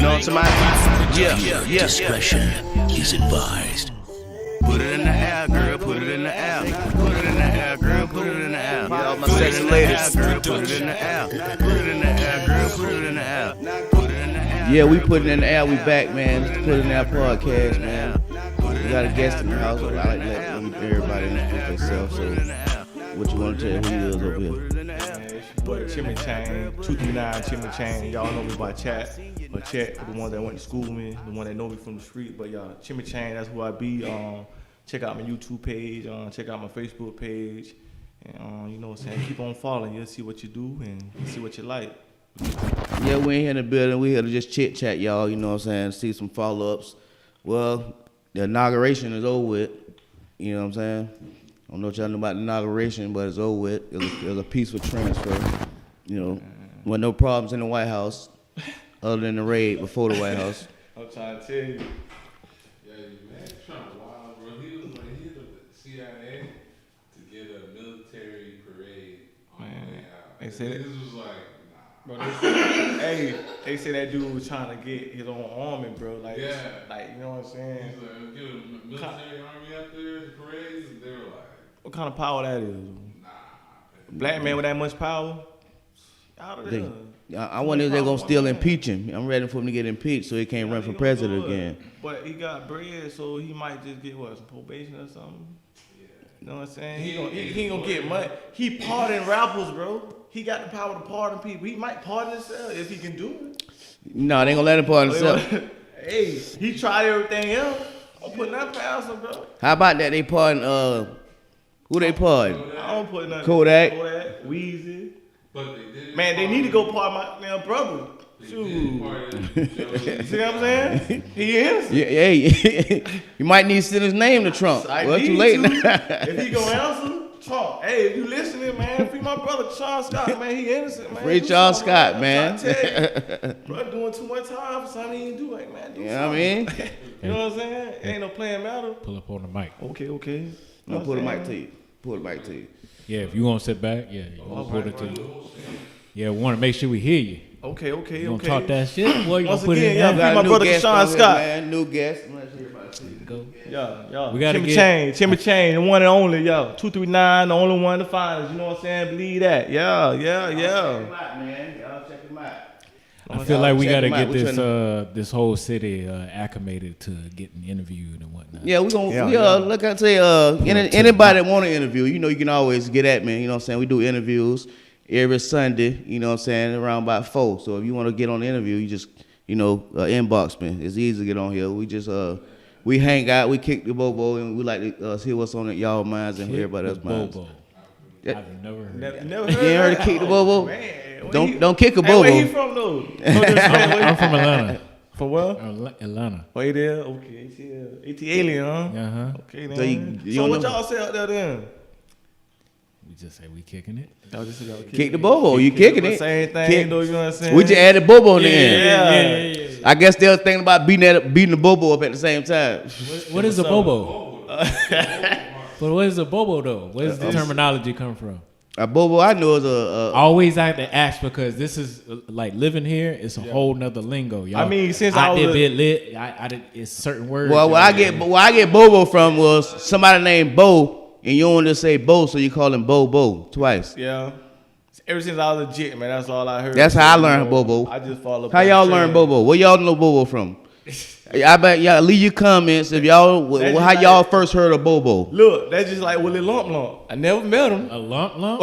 know somebody? Yeah. Discretion is advised. Put it in the air, girl, put it in the air. Put it in the air, girl, put it in the air. Yeah, all my sexy ladies. Girl, put it in the air. Put it in the air, girl, put it in the air. Put it in the air. Yeah, we put it in the air. We back, man. Put it in our podcast, man. We got a guest in the house. So I like to let everybody introduce themselves. So, what you want to tell who you is over here? But Chimmy Chain, 239 Chimmy Chain. Y'all know me by Chat. Or Chat for the ones that went to school with me, the one that know me from the street. But y'all, Chimmy Chain, that's who I be. Check out my YouTube page. Check out my Facebook page. And you know what I'm saying? Keep on following. You'll see what you do and see what you like. Yeah, we ain't here in the building. We here to just chit chat, y'all. You know what I'm saying? See some follow ups. Well, the inauguration is over with. You know what I'm saying? I don't know what y'all know about the inauguration, but it's over with. It was a peaceful transfer. You know, with no problems in the White House, other than the raid before the White House. I'm trying to tell you. Yeah, man, Trump wild, bro. He was the CIA to get a military parade on the way out. They said This was like, nah. Bro, they say that dude was trying to get his own army, bro. Like, Yeah. like you know what I'm saying? He's like, get a military army out there to parades, and they were like, What kind of power that is? nah. Black man with that much power? Out of there. I wonder if they're going to still impeach him. I'm ready for him to get impeached so he can't run for president again. But he got bread, so he might just get some probation or something. You know what I'm saying? He ain't gonna get money. He pardon rappers, bro. He got the power to pardon people. He might pardon himself if he can do it. No, they ain't going to let him pardon himself. Hey, he tried everything else. I'm putting that past him, bro. How about that? They pardon, who they pardon? I don't put nothing. Kodak. Weezy. But they did. Man, they need to go pardon my damn brother. Shoot. See what I'm saying? He is. Yeah, hey, you might need to send his name to Trump. Well, too late now. If he gonna answer, Trump. Hey, if you listening, man, free my brother Charles Scott, man. He innocent, man. Free Do Charles something, Scott, man. I'm trying to tell you, bro, doing too much time for something he ain't do. Like, man, do You know what I something. mean? You know what I'm saying? It ain't no playing matter. Pull up on the mic. Okay. No, pull the mic to you. Pull the mic to you. Yeah, if you want to sit back, yeah, you want to pull it to you. Yeah, we want to make sure we hear you. Okay. You gonna talk that shit? Boy, you Once gonna put again, it y'all in free there? my brother Sean Scott. Man. New guest. I'm not sure if I see you. Go. Yeah. We gotta Chimmy Chain, the one and only, yo. 239, the only one to find us. You know what I'm saying? Believe that. Yeah. Check him out, man. Y'all check him out. I feel like we Check gotta him out. get We this tryna- this whole city acclimated to getting interviewed and whatnot. Yeah, we gonna Yeah. look. I say, anybody that want to interview, you know, you can always get at me. You know what I'm saying? We do interviews every Sunday. You know what I'm saying? Around about 4. So if you want to get on the interview, you just inbox me. It's easy to get on here. We just we hang out, we kick the bobo, and we like to see what's on y'all minds and everybody else's minds. Bobo. Yeah. I've never heard. Never That. heard You ain't heard that? of kick the bobo? Man, Don't kick a Hey, where he bobo. from though? I'm from Atlanta. From where? Atlanta. Oh, he there? Okay, AT alien, huh? Uh-huh. Okay, then. So you So don't what know- y'all say out there then? We just say we kicking it. Y'all just say y'all Kick the bobo. You kicking it. Same thing, Kick- though. You know what I'm saying? We just added bobo in the end. Yeah. I guess they was thinking about beating the bobo up at the same time. What is a bobo? But what is a bobo though? Where does the terminology come from? A bobo, I know is a I always have to ask because this is like living here. It's a whole nother lingo, y'all. I mean, since I was did a- bit lit, I did. It's certain words. well. Where I get bobo from was somebody named Bo, and you don't want to say Bo, so you call him Bo twice. Yeah. Ever since I was legit, man, that's all I heard. That's how I learned You Bobo. I just follow. How y'all learn Bobo? Where y'all know Bobo from? I bet y'all leave your comments if y'all That's how just y'all like- first heard of Bobo. Look, that's just like Willie Lump. I never met him. a lump.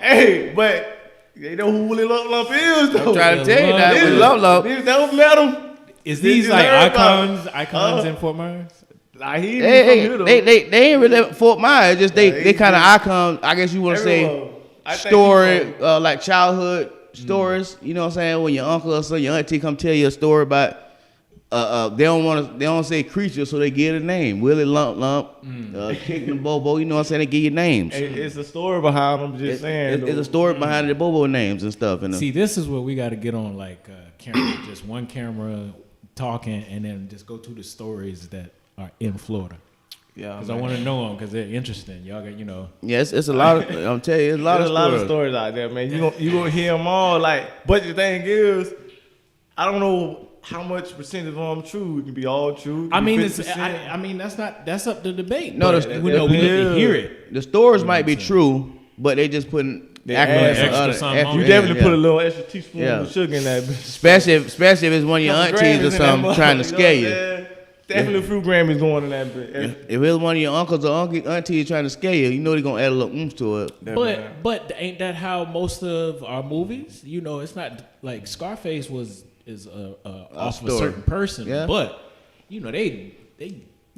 Hey, but they know who Willie Lump is, though. I'm trying to tell you that Niggas- with Lolo. Niggas never met him. Is Did these you like heard about icons in Fort Myers? Like, he ain't Hey, from here, though. they ain't really at Fort Myers. Just Yeah, they he's kind of just icon. I guess you want to say Everywhere. I think story, he from- like childhood stories. You know what I'm saying? When your uncle or son, your auntie come tell you a story about, they don't say creature, so they give it a name. Willie Lump, Kick the Bobo. You know what I'm saying? They give you names. It's a story behind them. Just saying. It's though. a story behind the Bobo names and stuff. And See, this is where we got to get on like camera, just one camera talking, and then just go to the stories that are in Florida. Yeah, Because I want to know them because they're interesting. Y'all got, you know. Yes, it's a lot of. I'm telling you, it's a lot There's of a lot of stories. stories out there, man. You gonna hear them all. Like, but the thing is, I don't know how much percentage of them true. It can be all true. I mean, it's, 50%. I mean, that's up to debate. No, but we know we need to hear it. The stories might be true, but they just putting They accolades add for other- extra something on You Yeah, definitely yeah. put a little extra teaspoon Yeah. of sugar in that bitch. Especially if it's one of your Couple aunties or Grammys in that something trying to motherfucker, scare know you. what I'm saying? Definitely a few Grammys going in that bitch. If it's one of your uncles or aunties trying to scare you, you know they're gonna add a little oomph to it. But ain't that how most of our movies? You know, it's not like Scarface is off of a story. certain person, Yeah. but you know they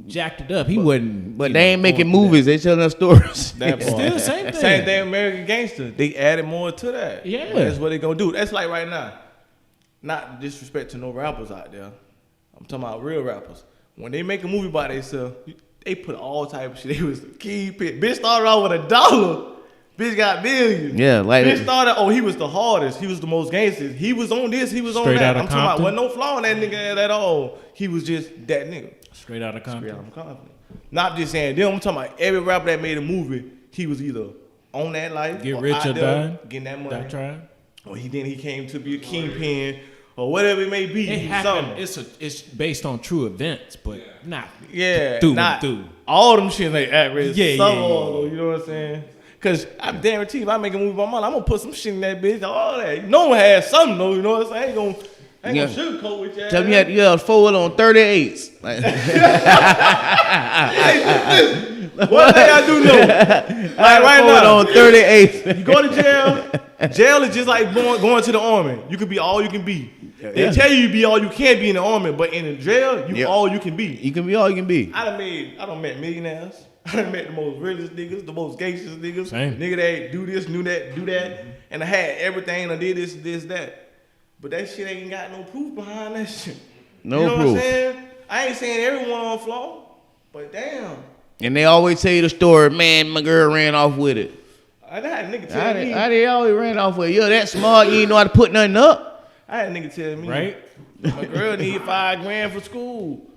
jacked it up. He wasn't. But you they know, ain't making going through movies; they telling us stories. That part. Still the same thing. Same thing, American Gangster. They added more to that. Yeah. But that's what they gonna do. That's like right now. Not disrespect to no rappers out there. I'm talking about real rappers. When they make a movie by themselves, they put all type of shit. They was the kingpin. Bitch started off with $1. Bitch got millions. Yeah, like Bitch started, he was the hardest. He was the most gangsters. He was on this, he was Straight on that. Outta I'm talking about, Compton? wasn't no flaw in that nigga at all. He was just that nigga. Straight out of Compton. Yeah, I'm confident. Not just saying them. I'm talking about every rapper that made a movie. He was either on that life, Get or rich out or there die. getting that money, That trying. or he came to be a kingpin, or whatever it may be. It He happened. something. It's based on true events, but not. Yeah, through and not through. all them shit like average. Yeah, Some yeah, of them, though, you know what I'm saying? Cause I guarantee if I make a movie by my I'm gonna put some shit in that bitch, all that. No one has something though, you know what I'm saying? I ain't gonna sugarcoat with you. tell me you had 4 on 38s. Like, One thing I do know, like right forward now, on 38s. you go to jail. Jail is just like going to the army. You could be all you can be. They tell you be all you can be in the army, but in the jail, you Yep. all you can be. You can be all you can be. I done met millionaires. I done met the most realest niggas, the most gangsters niggas. Same. Nigga that do this, do that. And I had everything. I did this, that. But that shit ain't got no proof behind that shit. No you know proof. what I'm saying? I ain't saying everyone on flaw, but damn. And they always tell you the story, man, my girl ran off with it. I had a nigga tell me. They always ran off with it. Yo, that smart, you ain't know how to put nothing up. I had a nigga tell me. Right? My girl need $5,000 for school.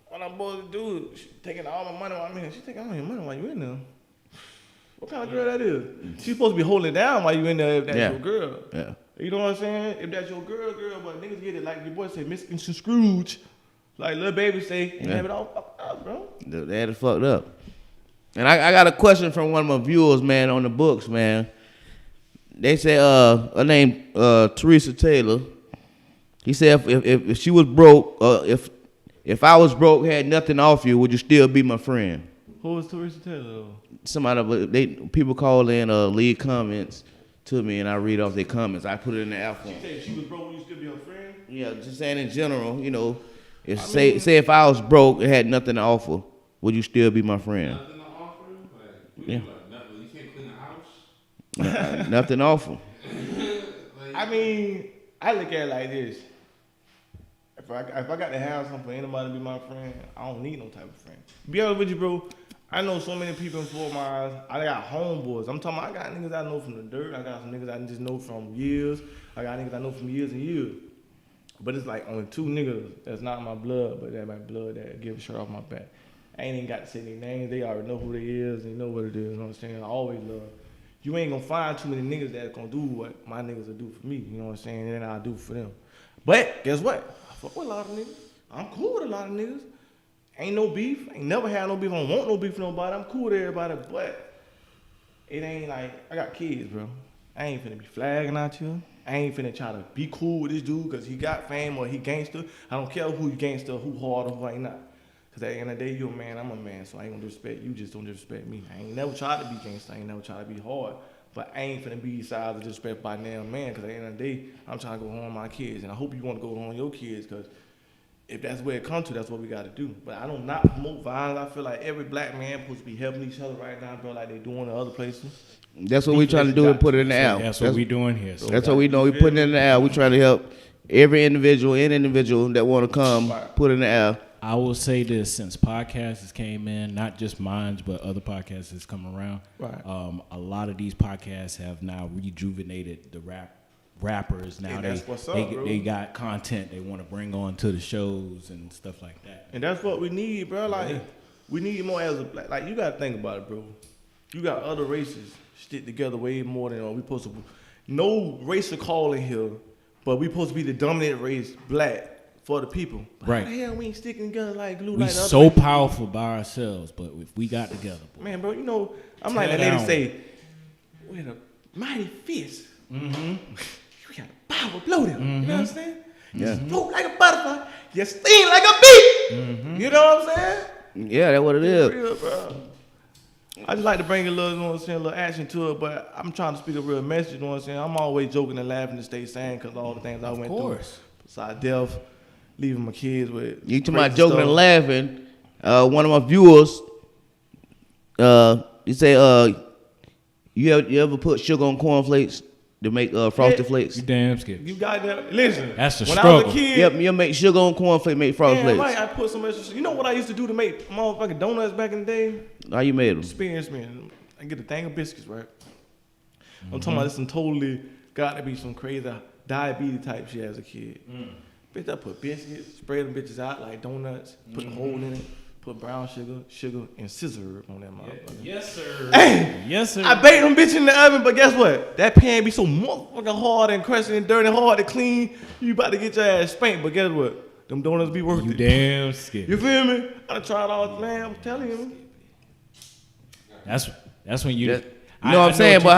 What I'm supposed to do? She taking all my money while I'm in there. She taking all your money while you in there. What kind of girl that is? She's supposed to be holding it down while you in there if that's Yeah. your girl. Yeah. You know what I'm saying? If that's your girl, but niggas get it like your boy said, Mr. Scrooge. Like Lil Baby say, and have it all fucked up, bro. They had it fucked up. And I got a question from one of my viewers, man, on the books, man. They say, her name Teresa Taylor. He said if she was broke, if I was broke, had nothing off you, would you still be my friend? Who was Teresa Taylor though? People call in, leave comments to me, and I read off their comments. I put it in the app form. She said if she was broke, would you still be her friend? Yeah, just saying in general, you know, say if I was broke and had nothing to offer, would you still be my friend? Nothing to offer? Like, Yeah. nothing. You can't clean the house? Nothing to offer. I mean, I look at it like this. If I got to have something for anybody to be my friend, I don't need no type of friend. Be honest with you, bro. I know so many people in Fort Myers. I got homeboys. I'm talking about I got niggas I know from the dirt. I got some niggas I just know from years. I got niggas I know from years and years. But it's like only 2 niggas that's not my blood, but that my blood that give a shirt off my back. I ain't even got to say their names. They already know who they is. They know what it is. You know what I'm saying? I always love. You ain't gonna find too many niggas that's gonna do what my niggas will do for me. You know what I'm saying? And then I'll do for them. But guess what? I fuck with a lot of niggas. I'm cool with a lot of niggas. Ain't no beef. Ain't never had no beef. I don't want no beef with nobody. I'm cool with everybody. But it ain't like, I got kids, bro. I ain't finna be flagging out you. I ain't finna try to be cool with this dude because he got fame or he gangster. I don't care who you gangster, who hard or who ain't not. Because at the end of the day, you a man, I'm a man. So I ain't gonna disrespect you, just don't disrespect me. I ain't never tried to be gangster. I ain't never tried to be hard. But I ain't finna be size of disrespect by damn man. Because at the end of the day, I'm trying to go home with my kids. And I hope you want to go home with your kids because if that's where it comes to, that's what we got to do. But I don't not promote violence. I feel like every black man supposed to be helping each other right now, bro, like they doing in other places. That's what we trying to do and put it in the app. That's what we doing here. So That's what we know. We putting it in the app. We trying to help every individual that want to come, put it in the app. I will say this: since podcasts came in, not just mine, but other podcasts that's come around. Right. A lot of these podcasts have now rejuvenated the rappers. Now And that's what's up, bro. they got content they want to bring on to the shows and stuff like that. And that's what we need, bro. Like, We need more as a black. Like you gotta think about it, bro. You got other races stick together way more than we supposed to. No racial calling here, but we supposed to be the dominant race, black, for the people. Right. How the hell we ain't sticking together like glue? We like the other so races? powerful by ourselves, but if we got together, boy. Man, bro, you know, I'm Tear like that lady down. say, with a mighty fist. Mm-hmm. You got a power blow them. You know what I'm saying? Yeah. You float like a butterfly. You sting like a bee. You know what I'm saying? Yeah, that's what it is. Real, bro. I just like to bring a little, you know what I'm saying, a little action to it, but I'm trying to speak a real message, you know what I'm saying? I'm always joking and laughing to stay sane because all the things I went course. through. Besides death, leaving my kids with. You talking about crazy joking stuff. and laughing? One of my viewers, he say, you ever put sugar on cornflakes to make frosted Yeah. flakes? You damn scared. You got that? Listen. That's the when I was a struggle. kid, Yep, you make sugar on cornflakes, make frosted damn flakes. right, I put some extra. You know what I used to do to make motherfucking donuts back in the day? How you made them? Experience, man. I get a thing of biscuits, right? I'm talking about this some totally got to be some crazy diabetes type shit as a kid. Bitch, I put biscuits, spread them bitches out like donuts, put a hole in it, put brown sugar, and scissor on that motherfucker. Yes, sir. Hey! Yes, sir. I baked them bitch in the oven, but guess what? That pan be so motherfucking hard and crusty and dirty, hard to clean. You about to get your ass spanked, but guess what? Them donuts be worth You it. damn scared. You feel me? I done tried all, man. I'm telling you. That's when you. You know what I'm saying? But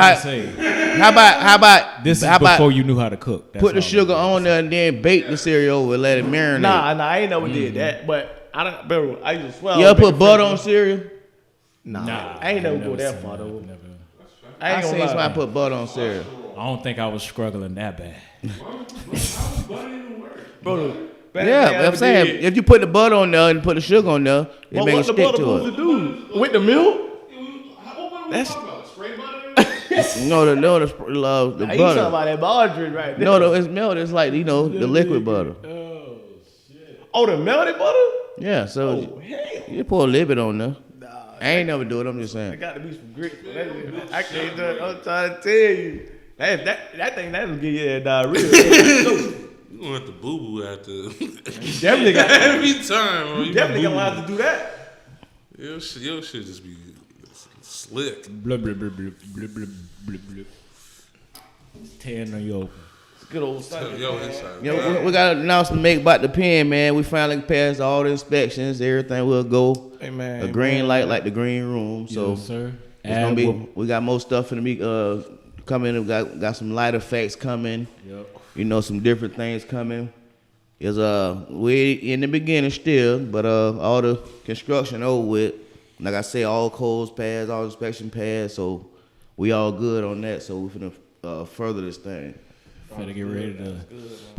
how about This is how about before you knew how to cook. That's put the all. sugar on there and then bake the cereal over and let it marinate? Nah, I ain't never did that. But I don't, bro. I used to swear. You ever put butter on cereal? Nah, I ain't never go that far though. Never. I I ain't seen gonna lie. somebody put butter on cereal. I don't think I was struggling that bad. Bro, Yeah, I'm saying if you put the butter on there and put the sugar on there, it what make it the stick butter to supposed it. to do with the milk? That's Spray butter? No, the I ain't talking butter. about that margarine right there. No, it's milk. It's like the liquid butter. Oh, the melted butter? Yeah, so Oh, hell. you pour a little bit on there. I ain't never do it. I'm just There saying. got to be some grits. I can't do it. I'm trying to tell you. That thing that'll give you that diarrhea. You gonna have to boo boo after Definitely got. every time. Bro. You Definitely boo-boo. gonna have to do that. Your shit just be slick. Blah, blah, blah, blah, blah, blah, blah, blah. Tearing on your. Good old stuff. Yo, inside. Yeah, we got an announcement to make about the pen, man. We finally passed all the inspections. Everything will go. Hey man, A green light like the green room. So Yes, sir. it's gonna be. We got more stuff in the coming. We got some light effects coming. Yep. You know, some different things coming. Is we in the beginning still, but all the construction over with. Like I say, all codes passed, all inspection passed, so we all good on that. So we finna further this thing. Better get ready to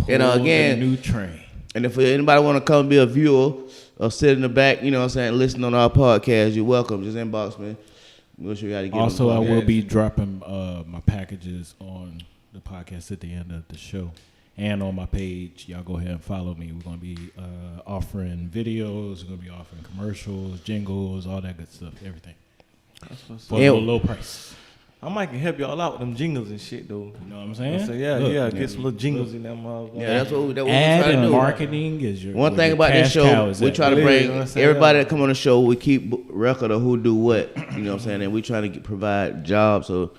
And pull again, the new train. and if anybody want to come be a viewer or sit in the back, you know what I'm saying, listen on our podcast, you're welcome. Just inbox me. We'll show you how to get Also, I on the will podcast. be dropping my packages on the podcast at the end of the show and on my page. Y'all go ahead and follow me. We're going to be offering videos. We're going to be offering commercials, jingles, all that good stuff, everything. For Yeah. a low price. I might can help y'all out with them jingles and shit though. You know what I'm saying? So yeah, Look, get some little jingles in that motherfucker. Yeah, that's what we Ad try to and do. marketing is your One where thing your about this cash cow show, is we at. try to It is, bring you know what I'm saying? everybody that come on the show. We keep record of who do what. You know what I'm saying? And we trying to provide jobs or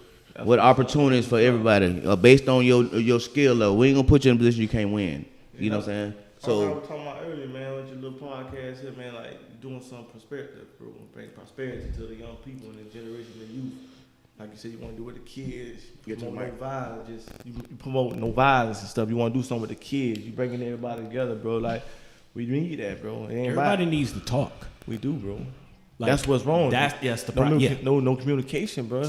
what opportunities for everybody based on your skill level. We ain't gonna put you in a position you can't win. You know what I'm saying? I So was talking about earlier, man, with your little podcast here, man, like doing some perspective, bro, bring prosperity to the young people and the generation of youth. Like you said, you want to do with the kids. You Get to the promote mic. no violence, you promote no violence and stuff. You want to do something with the kids. You bringing everybody together, bro. Like we need that, bro. It ain't Everybody about- needs to talk. we do, bro. Like, That's what's wrong. That's the no, problem. Yeah. no communication, bro.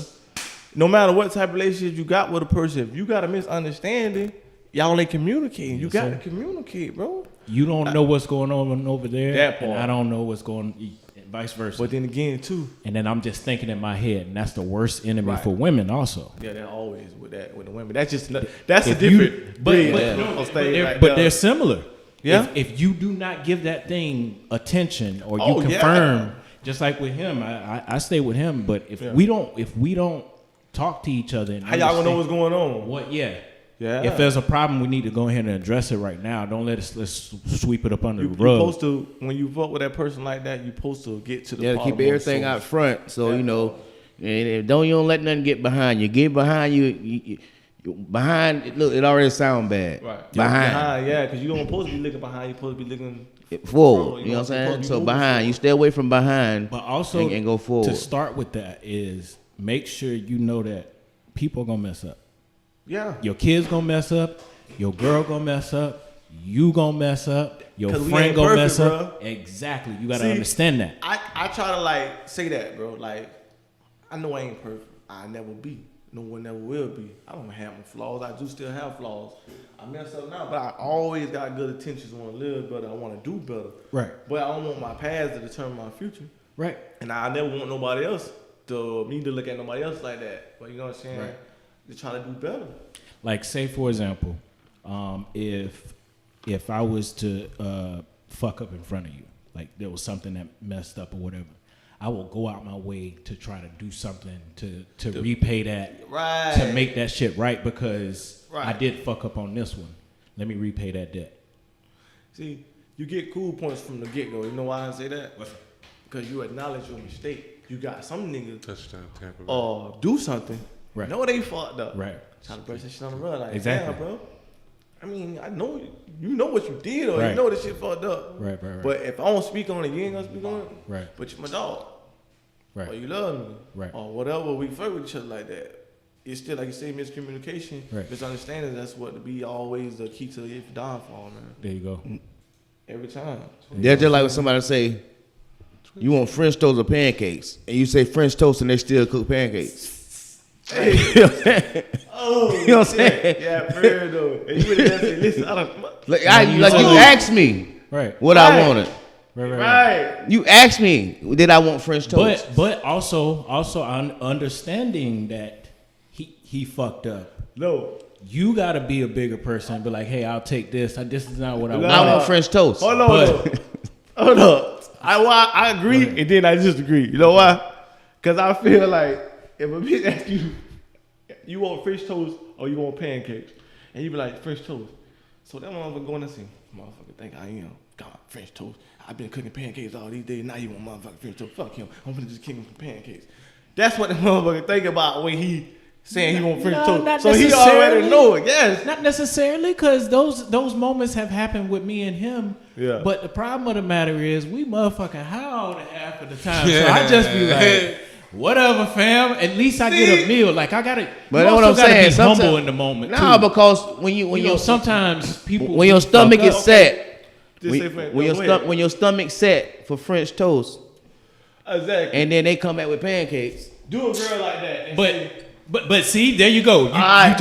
No matter what type of relationship you got with a person, if you got a misunderstanding, y'all ain't communicating. You Yes, got sir. to communicate, bro. You don't know what's going on over there, That and part. I don't know what's going, and vice versa. But then again, too, And then I'm just thinking in my head, and that's the worst enemy Right. for women also. yeah, they're always with the women. That's just that's a If you- different but- breed but- on stage they're, right but there. they're similar. Yeah? If you do not give that thing attention or you Oh, yeah. confirm, just like with him, I stay with him. But if Yeah. we don't talk to each other, and How y'all gonna know understand what's going on? what? Yeah. Yeah. If there's a problem, we need to go ahead and address it right now. Don't let's sweep it up under You the rug. supposed to, when you fuck with that person like that, you supposed to get to the Yeah, bottom keep everything of the out front. So you know, and don't let nothing get behind you. Get behind you behind. Look, it already sound bad. Right. Behind. Yeah, because you don't supposed to be looking behind. You supposed to be looking forward. you You know what I'm supposed saying? to be So moving behind, forward. you stay away from behind. But also, and go forward. to start with that is make sure you know that people are gonna mess up. Yeah. Your kids gonna mess up. Your girl gonna mess up. You gonna mess up. Your 'Cause we friend ain't gonna perfect, mess up. bro. Exactly. You gotta See, understand that. I try to like say that, bro. Like, I know I ain't perfect. I never be. No one never will be. I don't have my flaws. I do still have flaws. I mess up now, but I always got good intentions. I want to live better. I want to do better. Right. But I don't want my past to determine my future. Right. And I never want nobody else to me to look at nobody else like that. But you know what I'm saying? Right. To try to do better. Like, say for example, if I was to fuck up in front of you, like there was something that messed up or whatever, I will go out my way to try to do something to repay that, Right. to make that shit right, because I Right. did fuck up on this one. Let me repay that debt. See, you get cool points from the get go. You know why I say that? Because you acknowledge your mistake. You got some niggas Touchdown, Tampa Bay. do something. Right. Know they fucked up. Right. Try to brush that shit on the rug. Like, Exactly. damn, bro. I mean, I know you know what you did, or Right. you know this shit fucked up. Right, right, right. But if I don't speak on it, you ain't gonna speak on it. Right. But you my dog. Right. Or you love me. Right. Or whatever. We fuck with each other like that. It's still, like you say, miscommunication, Right. misunderstanding. That's what to be always the key to your downfall, man. There you go. Every time. That's just like when somebody say, you want French toast or pancakes, and you say French toast and they still cook pancakes. Hey. You know what I'm saying? Oh, You know what I'm saying? yeah, for real though. And you would have said, listen, I don't. Like you asked me Right. what I wanted. Right. Right. Right. You asked me, did I want French toast? But also understanding that he fucked up. No. You gotta be a bigger person and be like, hey, I'll take this. This is not what I No. I want. want French toast. Hold on. But- Hold up. I agree and then I disagree. You know why? Because I feel like if a bitch asks you want French toast or you want pancakes, and you be like, French toast. So that motherfucker going to say, motherfucker think I am. God, French toast. I've been cooking pancakes all these days. Now you want motherfucking French toast. Fuck him. I'm gonna just kick him some pancakes. That's what the motherfucker think about when he saying he want French No, toast. not So he necessarily. already know it. Yes. Not necessarily, because those moments have happened with me and him. Yeah. But the problem of the matter is, we motherfucking high all the half of the time. So I just be like, whatever, fam. At least I get a meal. Like I gotta. But you that's what also I'm gotta saying. be Sometimes- humble in the moment. Nah, too. because when you know, sometimes people when your stomach fuck is up. set, Just say French- when go ahead. when your stomach set for French toast, Exactly. and then they come back with pancakes. Do a girl like that. And say, But see, there you go. Alright,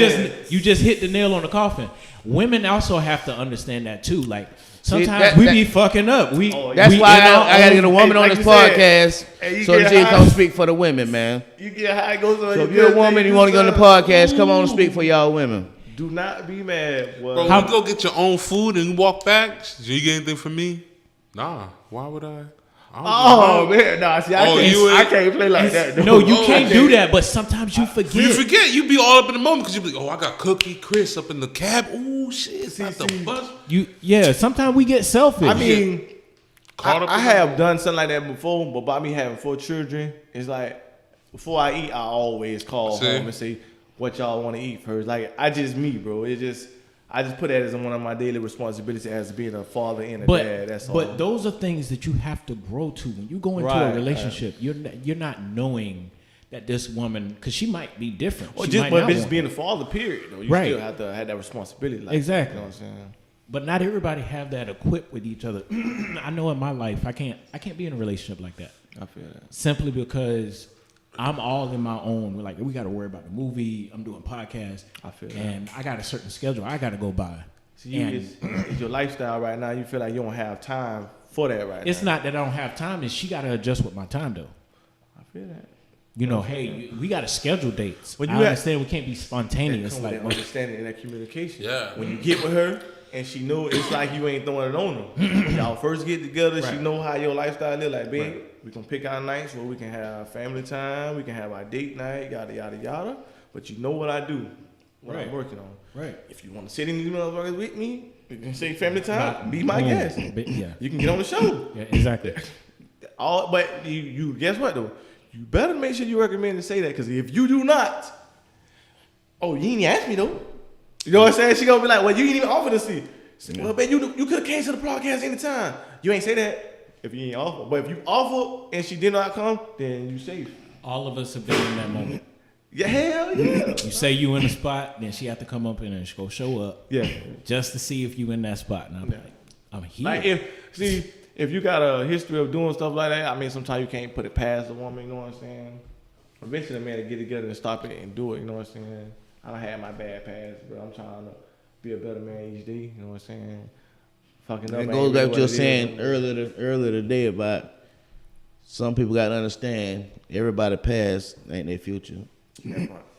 You just hit the nail on the coffin. Women also have to understand that too. Like sometimes that- we that- be fucking up. Oh, That's we why in our I gotta get a own- woman Hey, on like this you said, podcast hey, you so get she can high. come speak for the women, man. you get how it goes on. So your if you're a good woman, thing, you want to go on the son. podcast, come on and speak for y'all women. Do not be mad. Boy. Bro, How- when you go get your own food and you walk back, do you get anything from me? Nah. Why would I? I don't Oh know. man, nah. See, Oh, you ain't- I can't play like that. No, you Oh, can't okay. do that. But sometimes you forget. You forget. You be all up in the moment because you be like, oh, I got Cookie Chris up in the cab. Ooh, shit. It's not the bus. Sometimes we get selfish. I mean, Caught up I in have done something like that before, but by me having 4 children, it's like before I eat, I always call See? home and say what y'all want to eat first. Like I just me, bro. I just put that as one of my daily responsibilities as being a father and a dad. That's all. But those are things that you have to grow to when you go into Right, a relationship. You're not knowing that this woman, because she might be different. or She just might but not just want being it. a father, period. Though you Right. still have to have that responsibility. Like, Exactly. You know what I'm saying? But not everybody have that equipped with each other. I know in my life I can't be in a relationship like that. I feel that. Simply because I'm all in my own. We're like, we got to worry about the movie. I'm doing podcasts. I feel that. and I got a certain schedule I got to go by. See, it's your lifestyle right now. You feel like you don't have time for that right now. It's not that I don't have time. It's she got to adjust with my time though. I feel that. You know, hey, we got to schedule dates. When I you have- understand we can't be That spontaneous. come with Like, that understanding and that communication. Yeah. When you get with her and she know it's like you ain't throwing it on her. When y'all first get together, she Right. know how your lifestyle is. Like, babe, we can pick our nights where we can have family time, we can have our date night, yada yada yada. But you know what I do, what Right. I'm working on. Right. If you want to sit in these motherfuckers with me, you can say family time, be my Boom. guest. Yeah. You can get on the show. Yeah, exactly. But you guess what though? You better make sure you recommend to say that, because if you do not, oh, you ain't ask me though. You know what I'm saying? She gonna be like, well, you ain't even offer to see. Well, man, you could have came to the podcast anytime. You ain't say that if you ain't offer. But if you offer and she did not come, then you safe. All of us have been in that moment. Yeah, hell yeah. You say you in a spot, then she have to come up and she go show up. Yeah. Just to see if you in that spot. And I'm like, I'm here. Like if you got a history of doing stuff like that, I mean, sometimes you can't put it past the woman. You know what I'm saying? Eventually, a man to get together and stop it and do it. You know what I'm saying? I don't have my bad past, but I'm trying to be a better man each day. You know what I'm saying? Fucking up. It goes back to your saying earlier today about some people got to understand everybody past ain't their future.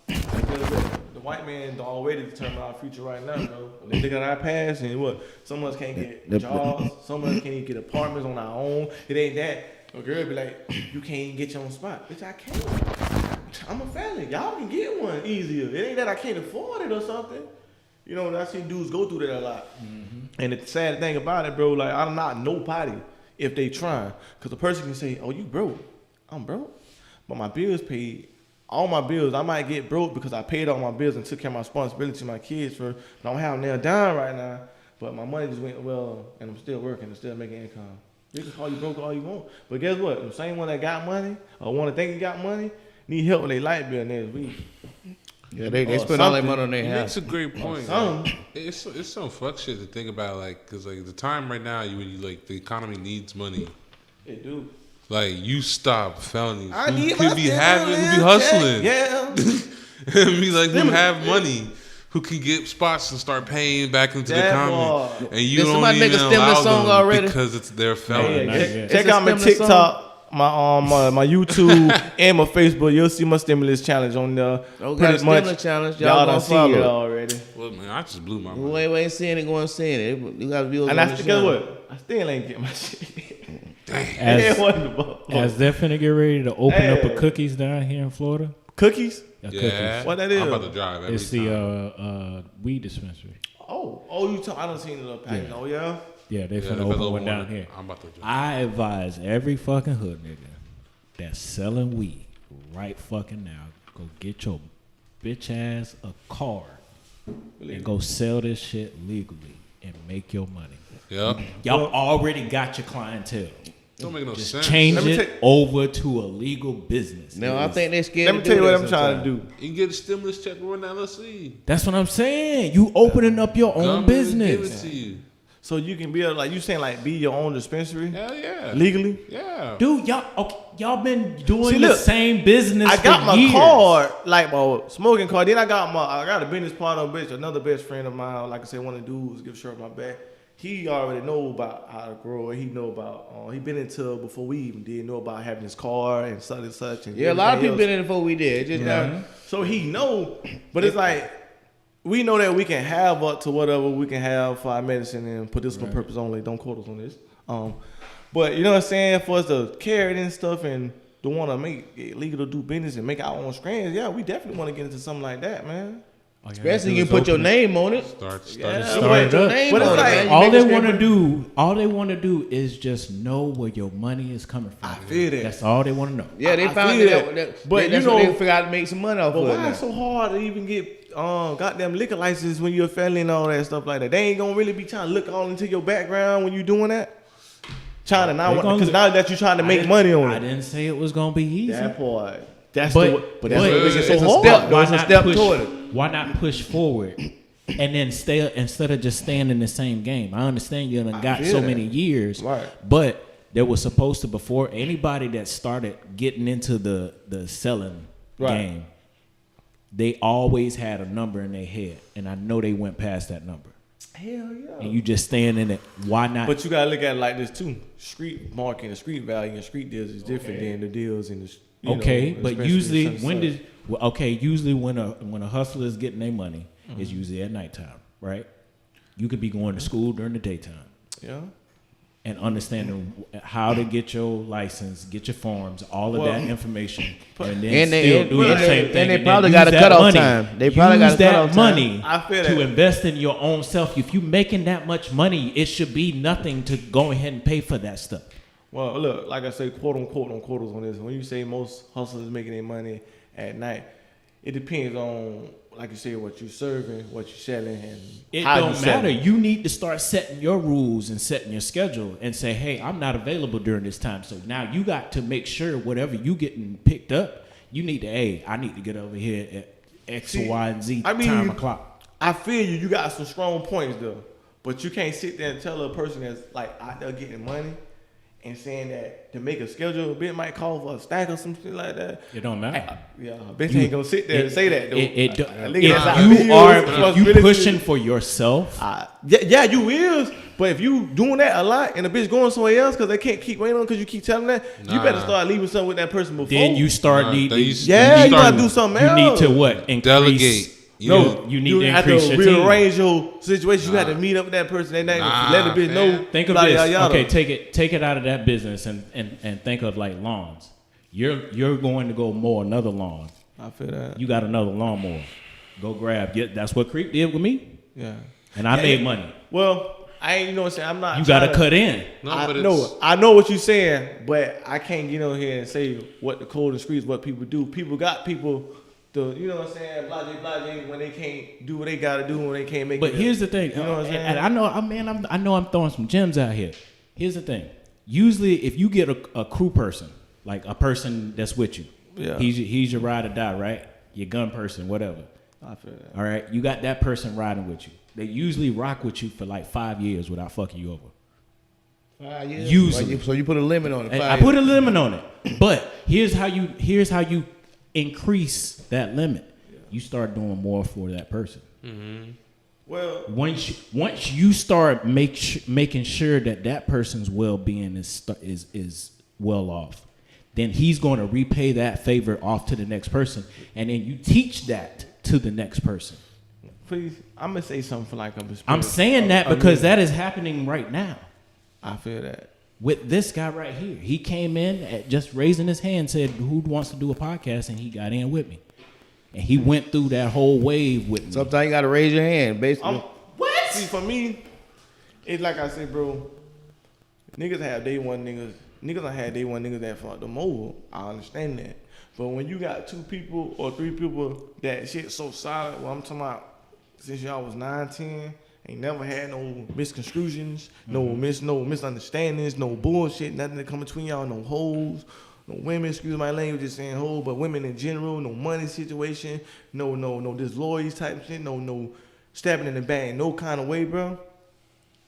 The white man already determine our future right now, bro. They look at our past and what? Some of us can't get jobs. Some of us can't even get apartments on our own. It ain't that. A girl be like, you can't even get your own spot. Bitch, I can't. I'm a family. Y'all can get one easier. It ain't that I can't afford it or something. You know, I see dudes go through that a lot. Mm-hmm. And the sad thing about it, bro, like, I'm not nobody if they try. Because the person can say, oh, you broke. I'm broke. But my bills paid. All my bills, I might get broke because I paid all my bills and took care of my responsibility to my kids first. I don't have them nailed down right now, but my money just went well, and I'm still working and still making income. You can call you broke all you want, but guess what? The same one that got money or want to think he got money need help with their light bill next week. Yeah, they spend all their money on their He house. makes a great point. Something. Like, it's some fuck shit to think about, like, cause like the time right now, like the economy needs money. It do. Like you stop felonies. I Who need could my be having, who be family hustling. check. I mean, like who have money, who can get spots and start paying back into the That economy, boy. and you Did don't somebody even make a allow stimulus song them already? because it's their felony. not yet. Check It's a out my stimulus TikTok, my YouTube, and my Facebook. You'll see my stimulus challenge on there. Oh, got Pretty a stimulus challenge. Y'all Y'all gonna done seen it follow. already. Well, man, I just blew my Who mind. ain't seeing it, go and seeing it. You got views And on I the still, guess channel. what? I still ain't get my shit. As, What as they're finna get ready to open up Hey. a cookies down here in Florida. Cookies? A Yeah, cookies. What that is? I'm about to drive every It's time. the weed dispensary. Oh, you talk. I done seen it up package. Yeah. Oh yeah. Yeah, they Yeah, finna if I open don't one down want it, here. I'm about to drive. I advise every fucking hood nigga that's selling weed right fucking now, go get your bitch ass a car and go sell this shit legally and make your money. Yep. Y'all already got your clientele. Don't make no Just sense. change Let me it take- over to a legal business. No, I think they scared. Let me to tell you do what that I'm trying to sometimes. do. You can get a stimulus check right now. Let's see. That's what I'm saying. You opening up your own Government will give business. it to you. So you can be able, like you saying, like be your own dispensary Hell yeah. legally. Yeah. Dude, y'all been doing See, the look, same business I got for my years. card, like my smoking card. Then I got a business partner, bitch, another best friend of mine. Like I said, one of the dudes give shirt my back. He already know about how to grow. He know about. He been into before we even did know about having his car and such and such. And Yeah, a lot of people everything been in it before we did. Just now. So he know, but it's like we know that we can have up to whatever we can have for our medicine and put this for purpose only. Don't quote us on this. But you know what I'm saying? For us to carry it and stuff and to want to make it legal to do business and make our own strands, yeah, we definitely want to get into something like that, man. Especially you can put your name on it. Start Yeah. it. Start Put it your up. name But it's on like- it, man. You All make they it want to stand- do is just know where your money is coming from. I feel that. That's all they want to know. Yeah, they I found feel it. that. But That's you what they know- figured out to make some money off But of it. why now. it's so hard to even get goddamn liquor license when you're a felon and all that stuff like that? They ain't gonna really be trying to look all into your background when you doing that. Trying to They gonna because now that you're trying to make I money didn't- on I it. didn't say it was gonna be easy. That part. That's But but that's what makes it it's so a hard. step. Why It's a not step push, toward it. Why not push forward and then stay instead of just staying in the same game? I understand you done got feel so that. many years, Right. but there was supposed to before anybody that started getting into the selling Right. game, they always had a number in their head, and I know they went past that number. Hell yeah. And you just staying in it. Why not? But you gotta look at it like this too. Street market and street value and street deals is different than the deals in the. Okay, know, but especially usually such and when such. did usually when a hustler is getting their money is usually at nighttime, right? You could be going to school during the daytime. Yeah. and understanding how to get your license, get your forms, all of that information, and then And they- still and- do the and they- same and thing. they then probably use got a that cutoff money. time. They probably use got a that cutoff time. money I feel to that. invest in your own self. If you making that much money, it should be nothing to go ahead and pay for that stuff. Well, look, like I say, quote unquote on quotas on this. When you say most hustlers making their money at night, it depends on, like you say, what you serving, what you selling, and It how you don't matter. selling. You need to start setting your rules and setting your schedule and say, hey, I'm not available during this time. So now you got to make sure whatever you getting picked up, you need to, hey, I need to get over here at X, See, Y, and Z I mean, time o'clock. I feel you. You got some strong points though, but you can't sit there and tell a person that's like out there getting money and saying that to make a schedule a bit might call for a stack or some shit like that. It don't matter. Yeah, I bet you ain't gonna sit there and say that though. If If you pushing for yourself, yeah, you is. But if you doing that a lot and the bitch going somewhere else because they can't keep waiting on because you keep telling that, you better start leaving something with that person before. then you start Nah, needing. then yeah, you start- gotta do something You else. need to what? Increase. Delegate. No, You need you to have increase to your team. rearrange your situation. You have to meet up with that person that night Nah, let the bitch know. fam. Think of yada, this. yada, yada. Okay, take it out of that business and think of like lawns. You're going to go mow another lawn. I feel that. You got another lawnmower. Go grab. Yeah, that's what Creep did with me, Yeah. and I made money. Well, I ain't, you know what I'm saying? I'm not. You got to trying cut in. No, I but it's, know, I know what you're saying, but I can't get on here and say what the code and streets, what people do. People got people, you know what I'm saying, blah, blah, blah, when they can't do what they got to do, when they can't make it. But here's the thing. You know what I'm saying? And I know I'm throwing some gems out here. Here's the thing. Usually, if you get a crew person, like a person that's with you, Yeah. he's your ride or die, right? Your gun person, whatever. I feel that. All right, you got that person riding with you. They usually rock with you for like 5 years without fucking you over. 5 years. Usually. So you put a limit on it. And 5 I years. put a limit on it, but here's how you increase that limit. You start doing more for that person. Well, Once you start making sure that person's well-being is well off, then he's going to repay that favor off to the next person, and then you teach that to the next person. please, I'm going to say something for like a I'm saying that because that is happening right now I feel that. with this guy right here. He came in at just raising his hand, said, "Who wants to do a podcast?" and he got in with me, and he went through that whole wave with me. Sometimes you gotta raise your hand, basically. What? See, for me, it's like I said, bro. Niggas have day one niggas. Niggas don't have day one niggas that fuck them over. I understand that. But when you got 2 people or 3 people that shit so solid, well, I'm talking about since y'all was 9, 10, ain't never had no misconstrusions, no misunderstandings, no bullshit, nothing to come between y'all, no hoes, no women, excuse my language, just saying hoes, but women in general, no money situation, no disloyalty type shit, no stabbing in the back in no kind of way, bro.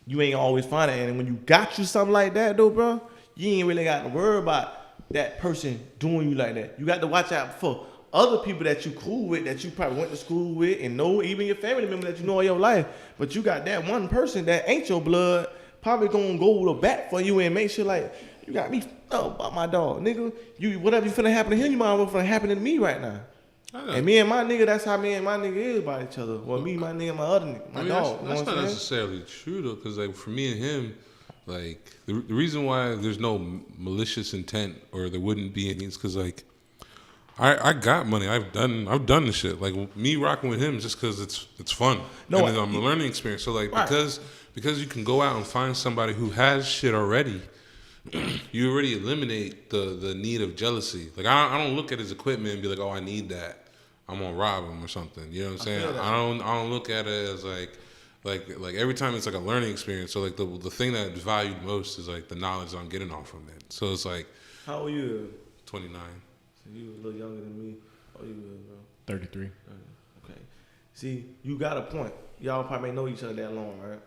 You ain't always find it. And when you got you something like that, though, bro, you ain't really got to worry about that person doing you like that. You got to watch out for other people that you cool with, that you probably went to school with and know, even your family member that you know in your life. But you got that one person that ain't your blood, probably gonna go to bat for you and make sure like, you got me about my dog, nigga. You whatever you finna happen to him, you might as well finna happen to me right now. And me and my nigga, that's how me and my nigga is by each other. Well, me, my nigga, my other nigga, my dog. That's you know not what I'm saying? necessarily true though, because like for me and him, like the reason why there's no malicious intent or there wouldn't be any is because like I got money. I've done this shit. Like me rocking with him just because it's fun. No, and I'm a learning experience. So like right. because you can go out and find somebody who has shit already. You already eliminate the need of jealousy. Like I don't look at his equipment and be like, oh, I need that. I'm gonna rob him or something. You know what I'm saying? I don't look at it as like every time it's like a learning experience. So like the thing that is valued most is like the knowledge I'm getting off from it. So it's like How old you? 29. So you a little younger than me. Oh, you bro? 33. Okay. See, you got a point. Y'all probably know each other that long, right?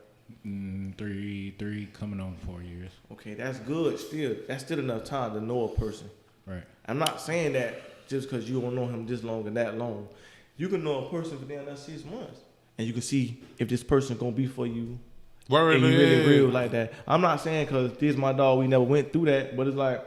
Three coming on 4 years. Okay, that's good. Still, that's still enough time to know a person. Right. I'm not saying that just because you don't know him this long and that long. You can know a person for damn near 6 months, and you can see if this person gonna be for you. Word, And you yeah, really yeah, real yeah. like that. I'm not saying because this my dog. We never went through that, but it's like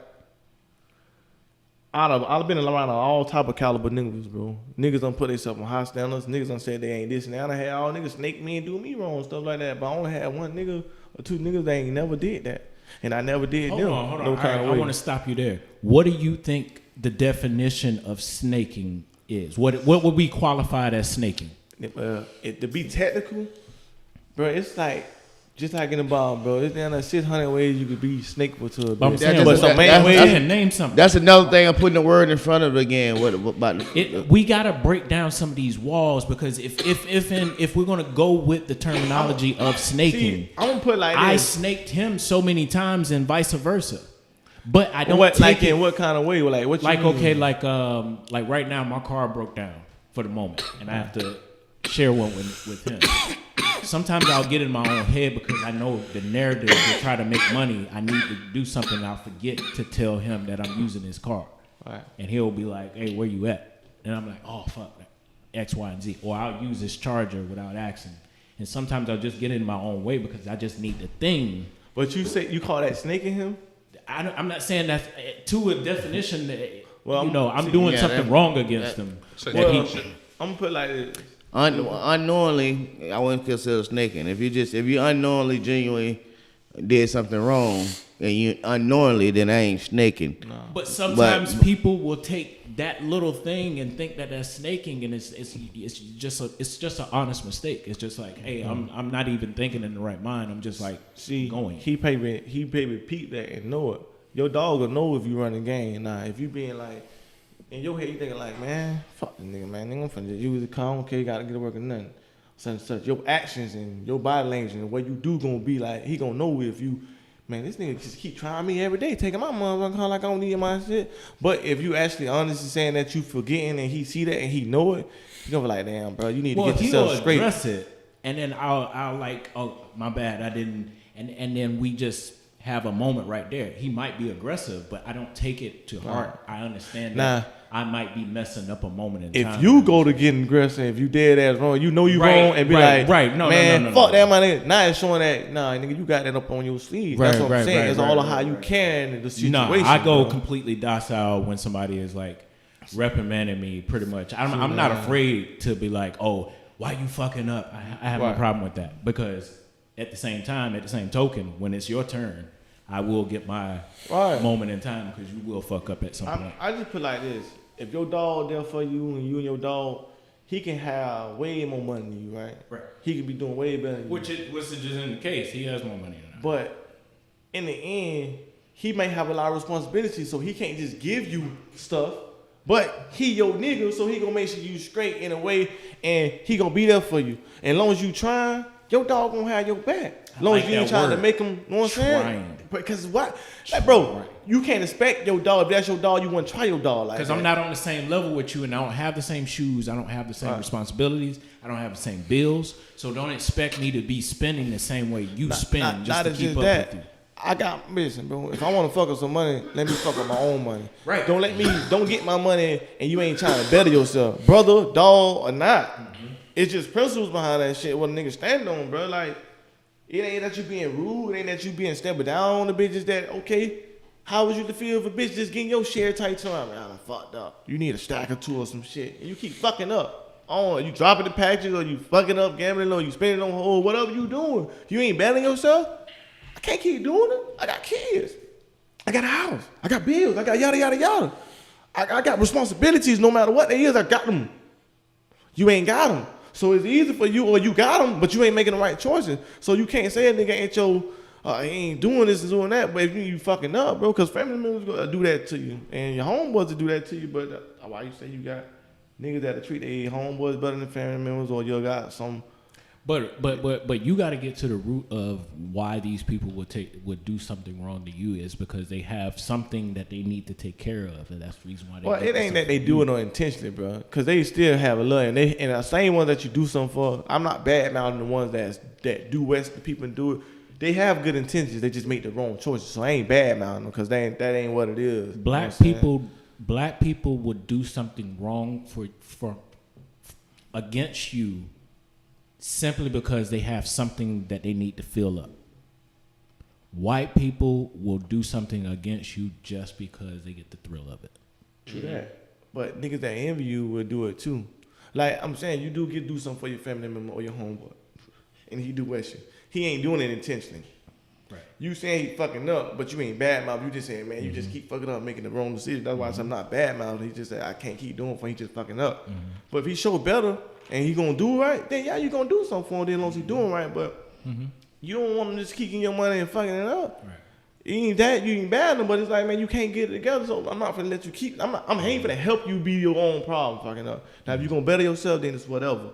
I've been around all type of caliber niggas, bro. Niggas done put themselves on high standards. Niggas done said they ain't this and that. I had all niggas snake me and do me wrong, stuff like that. But I only had one nigga or 2 niggas that ain't never did that. and I never did Hold them. on. No kind of I way. want to stop you there. What do you think the definition of snaking is? What would be qualified as snaking? To be technical, bro, it's like just like in the ball, bro. It's down to 600 ways you could be snakeful to a But I'm bitch. saying, But some that- main ways. that's- Name something. That's another thing. I'm putting the word in front of it again. What about We gotta break down some of these walls because if we're gonna go with the terminology of snaking, See, I'm gonna put it like I this. snaked him so many times and vice versa. But I don't What, take like it in what kind of way? Like what? You like mean? okay, like right now my car broke down for the moment, and I have to share one with him. Sometimes I'll get in my own head because I know the narrative to try to make money. I need to do something. I'll forget to tell him that I'm using his car, Right. and he'll be like, "Hey, where you at?" And I'm like, "Oh fuck, X, Y, and Z." Or I'll use his charger without asking. And sometimes I'll just get in my own way because I just need the thing. But you call that snaking him? I'm not saying that to a definition. That, Well, I'm doing yeah, something that- wrong against him. Say That he- Well, I'm gonna put it like this. unknowingly? I wouldn't consider snaking. If you unknowingly, genuinely did something wrong, and you unknowingly, then I ain't snaking. But sometimes people will take that little thing and think that that's snaking, and it's just an honest mistake. It's just like, hey, I'm not even thinking in the right mind. I'm just like See, going. he baby peep that and know it. Your dog will know if you run the game. Nah, if you being like in your head, you thinking like, man, fuck this nigga, man. Nigga, I'm finna just use the car. Okay, gotta get to work or nothing. Such and such. Your actions and your body language and what you do gonna be like. He gonna know if you, man, this nigga just keep trying me every day, taking my motherfucking car like I don't need my shit. But if you actually honestly saying that you forgetting and he see that and he know it, he gonna be like, damn, bro, you need to get yourself he'll straight. address it, and then I'll like, oh my bad, I didn't, and then we just have a moment right there. He might be aggressive, but I don't take it to heart. I understand that I might be messing up a moment in time. If you go to getting aggressive, if you dead ass wrong, you know you Right, wrong, and be right, like, right. No, man, no. fuck that, my nigga. Now it's showing that, nah, nigga, you got that up on your sleeve. That's Right, what I'm right, saying. right, It's right, all of right, how you right. can the situation. No, I go bro. completely docile when somebody is like reprimanding me. Pretty much, I'm not afraid to be like, "Oh, why you fucking up?" I have no Right. problem with that because at the same time, at the same token, when it's your turn, I will get my Right. moment in time because you will fuck up at some point. I just put like this: if your dog there for you and you and your dog, he can have way more money than you, right? Right. He can be doing way better than you. Which is just in the case, he has more money than I. But in the end, he may have a lot of responsibility, so he can't just give you stuff. But he your nigga, so he gonna make sure you straight in a way, and he gonna be there for you. And as long as you trying, your dog gonna have your back. As long like as you ain't that trying to word. make him, you know what I'm saying? Trying. Because what? Like, bro, Right. you can't expect your dog, if that's your dog, you want to try your dog like that. Because I'm not on the same level with you, and I don't have the same shoes. I don't have the same Right. responsibilities. I don't have the same bills. So don't expect me to be spending the same way you spend just to as keep up that. with you. I got listen, bro. If I want to fuck up some money, let me fuck up my own money. Right. Don't get my money and you ain't trying to better yourself, brother, dog, or not. It's just principles behind that shit. What a nigga stand on, bro. Like, it ain't that you being rude. It ain't that you being stepping down on the bitches. That okay? How would you feel if a bitch just getting your share tight to him? Man, I done fucked up. You need a stack or two or some shit, and you keep fucking up. Oh, you dropping the packages or you fucking up gambling or you spending on whole whatever you doing. You ain't betting yourself. I can't keep doing it. I got kids. I got a house. I got bills. I got yada yada yada. I got responsibilities no matter what they is. I got them. You ain't got them. So it's easy for you, or you got them, but you ain't making the right choices. So you can't say a nigga ain't your, he ain't doing this and doing that. But if you fucking up, bro, because family members gonna do that to you, and your homeboys will do that to you. But why you say you got niggas that treat their homeboys better than family members, or you got some. But you got to get to the root of why these people would do something wrong to you is because they have something that they need to take care of, and that's the reason why. Well, it ain't that they do it unintentionally, bro. Because they still have a love, and the same ones that you do something for. I'm not bad mouthing the ones that do Western people and do it. They have good intentions. They just make the wrong choices. So I ain't bad mouthing them because that ain't what it is. Black people would do something wrong for against you simply because they have something that they need to fill up. White people will do something against you just because they get the thrill of it. True that. But niggas that envy you will do it too. Like I'm saying, you do something for your family member or your homeboy, and he do Western. He ain't doing it intentionally. You saying he fucking up, but you ain't bad mouth. You just saying, man, you just keep fucking up, making the wrong decision. That's why I'm not bad mouth. He just said, I can't keep doing for. He just fucking up. But if he show better and he gonna do right, then yeah, you gonna do something for him. Then as long as he doing right, but you don't want him just keeping your money and fucking it up. Right. You ain't that, you ain't bad enough, but it's like, man, you can't get it together, so I'm not gonna let you keep. I'm ain't gonna help you be your own problem fucking up. Now, if you gonna better yourself, then it's whatever.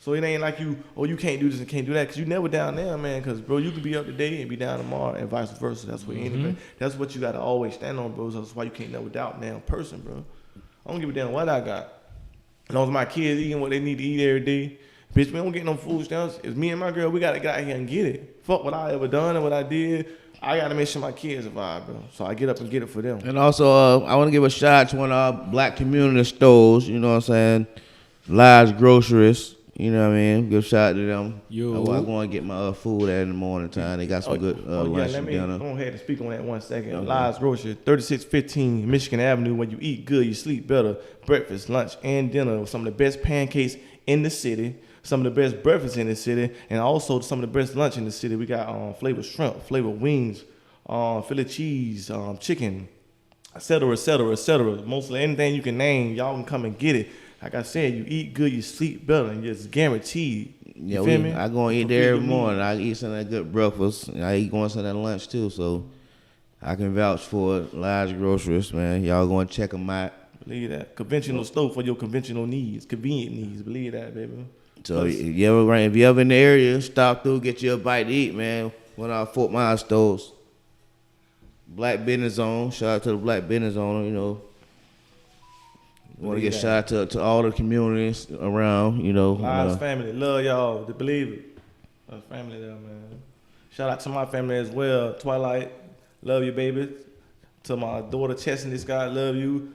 So it ain't like you can't do this and can't do that, because you never down there, man. Because, bro, you could be up today and be down tomorrow and vice versa. That's what that's what you got to always stand on, bro. So that's why you can't never doubt damn person, bro. I don't give a damn what I got. As long as my kids eating what they need to eat every day. Bitch, we don't get no food stamps. It's me and my girl, we got to get out here and get it. Fuck what I ever done and what I did. I got to make sure my kids survive, bro. So I get up and get it for them. And also, I want to give a shout out to one of our black community stores, you know what I'm saying? Lives Groceries. You know what I mean? Give a shout out to them. Yo. I go and get my food there in the morning time. They got some good lunch let and me dinner. go ahead and speak on that 1 second. Okay. Lives Grocery, 3615 Michigan Avenue. When you eat good, you sleep better. Breakfast, lunch, and dinner with some of the best pancakes in the city, some of the best breakfast in the city, and also some of the best lunch in the city. We got flavored shrimp, flavored wings, Philly cheese, chicken, et cetera, et cetera, et cetera. Mostly anything you can name, y'all can come and get it. Like I said, you eat good, you sleep better, and it's guaranteed. You feel me? I go and eat there every morning. I eat some of that good breakfast. I eat going some of that lunch too, so I can vouch for it. Lives Groceries, man. Y'all go and check them out. Believe that. Conventional store for your conventional needs, convenient needs. Believe that, baby. So if you ever in the area, stop through, get you a bite to eat, man. One of our Fort Myers stores. Black Business Zone. Shout out to the Black Business Zone, you know. Want to get shout out to all the communities around, you know. Lives family, love y'all, to believe it. Love family there, man. Shout out to my family as well. Twilight, love you, baby. To my daughter, Chestnut Scott, love you.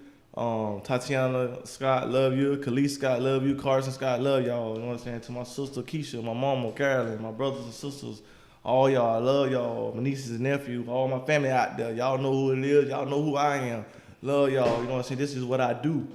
Tatiana Scott, love you. Khalees Scott, love you. Carson Scott, love y'all. You know what I'm saying? To my sister, Keisha, my mama, Carolyn, my brothers and sisters, all y'all, I love y'all. My nieces and nephews, all my family out there. Y'all know who it is. Y'all know who I am. Love y'all. You know what I'm saying? This is what I do.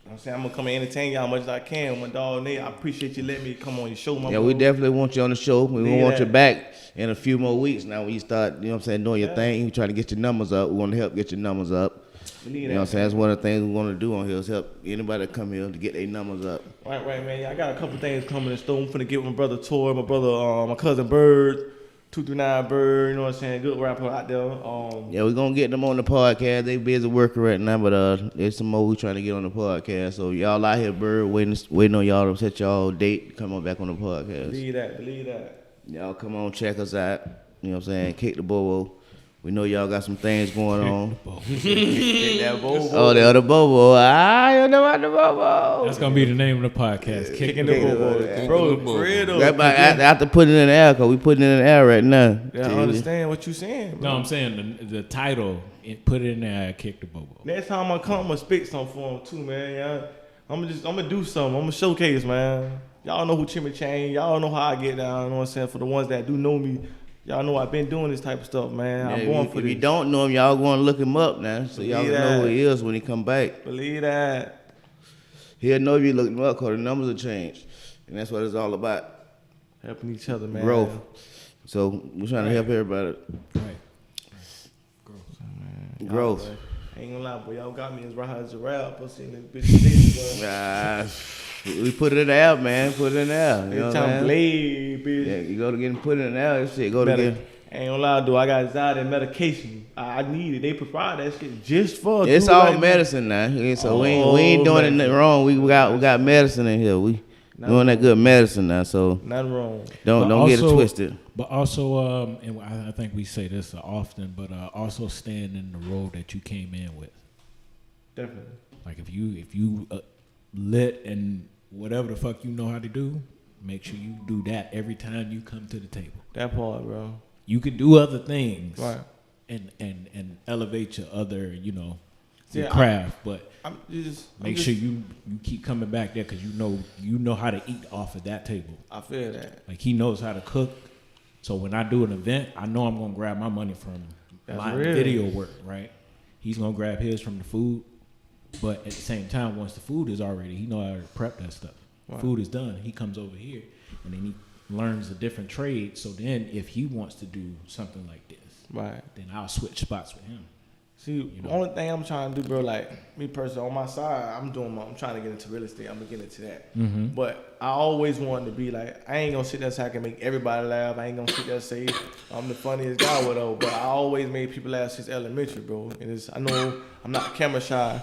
I'm saying I'm gonna come and entertain y'all as much as I can. My dog Nate, I appreciate you letting me come on your show, my we definitely want you on the show. We want you back in a few more weeks. Now when you start, you know what I'm saying, doing your thing, you try to get your numbers up. We want to help get your numbers up. You know what I'm saying? That's one of the things we want to do on here is help anybody that come here to get their numbers up. Right, man. I got a couple things coming in store. I'm finna get with my brother Tor, my brother, my cousin Bird, 239 Bird, you know what I'm saying? Good rapper out there. We're going to get them on the podcast. They busy working right now, but there's some more we trying to get on the podcast. So y'all out here, Bird, waiting on y'all to set y'all date to come on back on the podcast. Believe that. Y'all come on, check us out. You know what I'm saying? Kick the Bobo. We know y'all got some things going on. The other Bobo. You know about the Bobo. That's going to be the name of the podcast. Kicking the Bobo. Bro, for real though. After putting it in the air, because we putting it in the air right now. Yeah, I understand what you saying, bro. No, I'm saying the title, put it in there, Kick the Bobo. Next time I come, I'm going to speak something for him too, man. Yeah. I'm going to do something. I'm going to showcase, man. Y'all know who Chimmy Chain. Y'all know how I get down, you know what I'm saying? For the ones that do know me, y'all know I've been doing this type of stuff, man. I'm going for this. If you don't know him, y'all going to look him up now, so y'all can know who he is when he come back. Believe that. He'll know if you look him up because the numbers will change, and that's what it's all about. Helping each other, man. Growth. So we're trying to help everybody. Right. Growth. Ain't gonna lie, boy. Y'all got me as right as a rap. I seen this bitch. We put it in the air, man. Put it in the air. You know what I'm saying? Blade, bitch. Yeah, you go to get put it in the air. This shit go to get. Ain't gonna lie, dude. I got Zyda medication. I need it. They provide that shit just for. It's all medicine now. So we ain't doing anything wrong. We got medicine in here. We doing that good medicine now. So nothing wrong. Don't get it twisted. But also, and I think we say this often, but also stand in the road that you came in with. Definitely. Like if you lit and whatever the fuck you know how to do, make sure you do that every time you come to the table. That part, bro. You can do other things, right? And elevate your other, your craft, but make sure you keep coming back there because you know how to eat off of that table. I feel that. Like he knows how to cook, so when I do an event, I know I'm gonna grab my money from my video work, right? He's gonna grab his from the food. But at the same time, once the food is already, he know how to prep that stuff. Wow. Food is done. He comes over here, and then learns a different trade. So then, if he wants to do something like this, Right. then I'll switch spots with him. See, the only thing I'm trying to do, bro, like me personally, on my side, I'm trying to get into real estate. I'm gonna get into that. But I always wanted to be like, I ain't gonna sit there so I can make everybody laugh. I ain't gonna sit there and say I'm the funniest guy, whatever. But I always made people laugh since elementary, bro. And I know I'm not camera shy.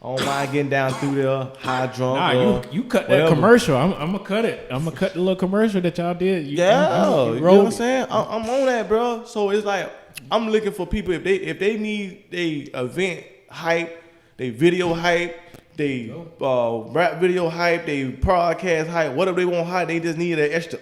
I don't mind getting down through there, high drunk. Nah, you cut that whatever. commercial. I'm gonna cut it. I'm gonna cut the little commercial that y'all did. Yeah, you know what I'm saying? I'm on that, bro. So it's like I'm looking for people if they need they event hype, they video hype, they rap video hype, they podcast hype, whatever they want hype, they just need that extra.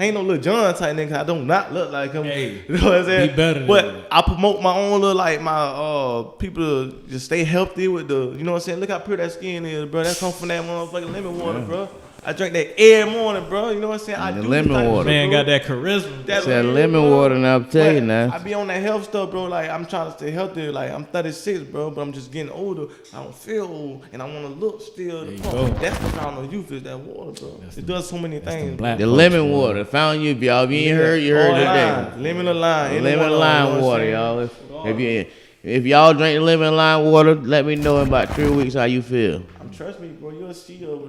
I ain't no little John type nigga. I do not look like him. Hey, you know what I'm saying? be better than but that. I promote my own little like my people to just stay healthy with the. You know what I'm saying? Look how pretty that skin is, bro. That come from that motherfucking lemon water, bro. I drink that every morning, bro. You know what I'm saying? I The do lemon this type of water. shit, Man bro. got that charisma. It's that lemon water, and I'll tell you now. I be on that health stuff, bro. Like I'm trying to stay healthy. Like I'm 36, bro, but I'm just getting older. I don't feel old, and I want to look still. There you pump. go. That's the fountain of youth is that water, bro. It does so many things. black The folks, lemon bro. water. Found you, y'all. If you ain't heard, you heard All today. lime. Lemon or lime. Any Lemon one of them, lime you know what water, I'm y'all. If y'all drink the lemon lime water, let me know in about 3 weeks how you feel. saying? Trust me, bro. You'll see. You'll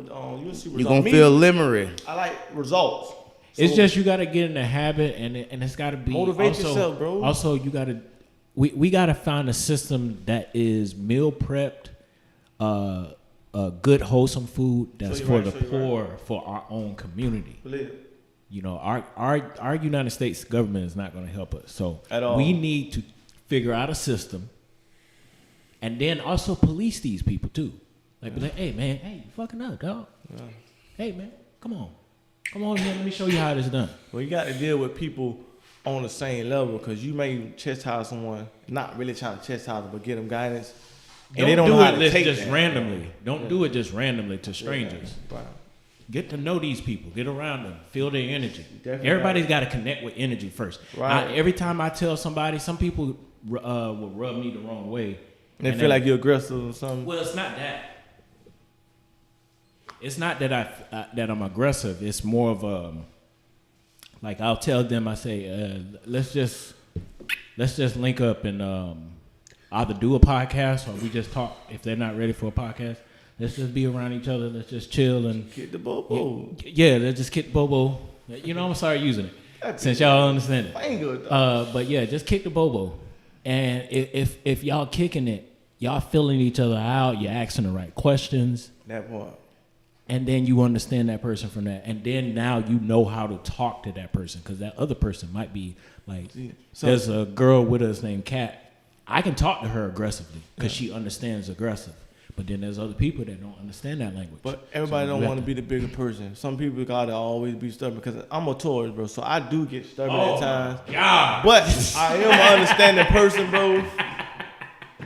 see results. You gonna Me, feel limery. I like results. It's So, just you got to get in the habit, and it's got to be Motivate also, yourself, bro. Also, you got to we got to find a system that is meal prepped, good wholesome food that's So for you're the right, so you're poor, for our own community. believe it. You know, our United States government is not going to help us. So At all. we need to figure out a system, and then also police these people too. Like, be like, hey man, hey, you fucking up, dog. Hey man, come on here, let me show you how this done. Well, you got to deal with people on the same level because you may chastise someone, not really trying to chastise them, but get them guidance. And they don't know how to take just that. randomly. Don't do it just randomly to strangers. Right. Get to know these people. Get around them. Feel their energy. Definitely Everybody's got to connect with energy first. Right. Every time I tell somebody, some people will rub me the wrong way. And they feel like you're aggressive or something. Well, it's not that. It's not that that I'm aggressive. It's more of like I'll tell them. I say, let's just link up and either do a podcast or we just talk. If they're not ready for a podcast, let's just be around each other. Let's just chill and Get the bobo. yeah, let's just kick bobo. You know, I'm gonna start using it since y'all understand it. Ain't good. But yeah, just kick the bobo. And if y'all kicking it, y'all filling each other out. You're asking the right questions. That part. And then you understand that person from that. And then now you know how to talk to that person because that other person might be like, So- there's a girl with us named Kat. I can talk to her aggressively because she understands aggressive. But then there's other people that don't understand that language. But everybody So don't you want to have be the bigger person. Some people gotta always be stubborn because I'm a Taurus, bro. So I do get stubborn Oh, at times. God. But I am an understanding person, bro.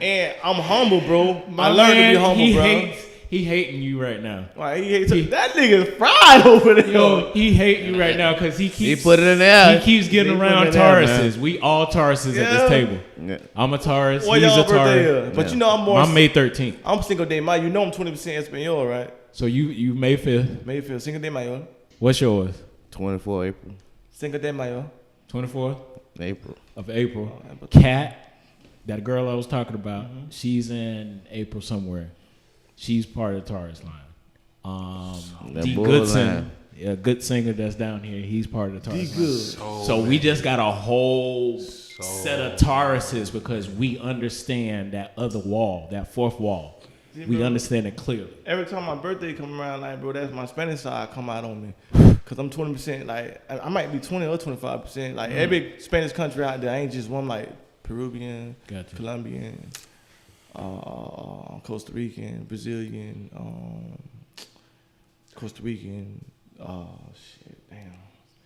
And I'm humble, bro. I learned to be humble, bro. He hating you right now. Why he hates that nigga's fried over there. Yo, he hating you right now because he keeps put it in there. He keeps getting He put around it in there, Tauruses. man. We all Tauruses at Yeah. this table. Yeah. I'm a Taurus. What He's y'all a birthday Taurus. is? But you know I'm more. I'm May 13th. I'm Cinco de Mayo. You know I'm 20% Espanol, right? So you May 5th. Mayfield. Cinco de Mayo. What's yours? 24 April. Cinco de Mayo. 24th April. of April. Oh, Kat, that girl I was talking about, she's in April somewhere. She's part of the Taurus line. That D bull Goodson, line. a good singer that's down here, he's part of the Taurus line. Good. So we just got a whole set of Tauruses because we understand that other wall, that fourth wall. We understand it clearly. Every time my birthday come around, like, bro, that's my Spanish side come out on me. Cause I'm 20%, like, I might be 20 or 25%. Like, every Spanish country out there, I ain't just one, like, Peruvian, Gotcha. Colombian, Costa Rican, Brazilian, Costa Rican. Shit, damn.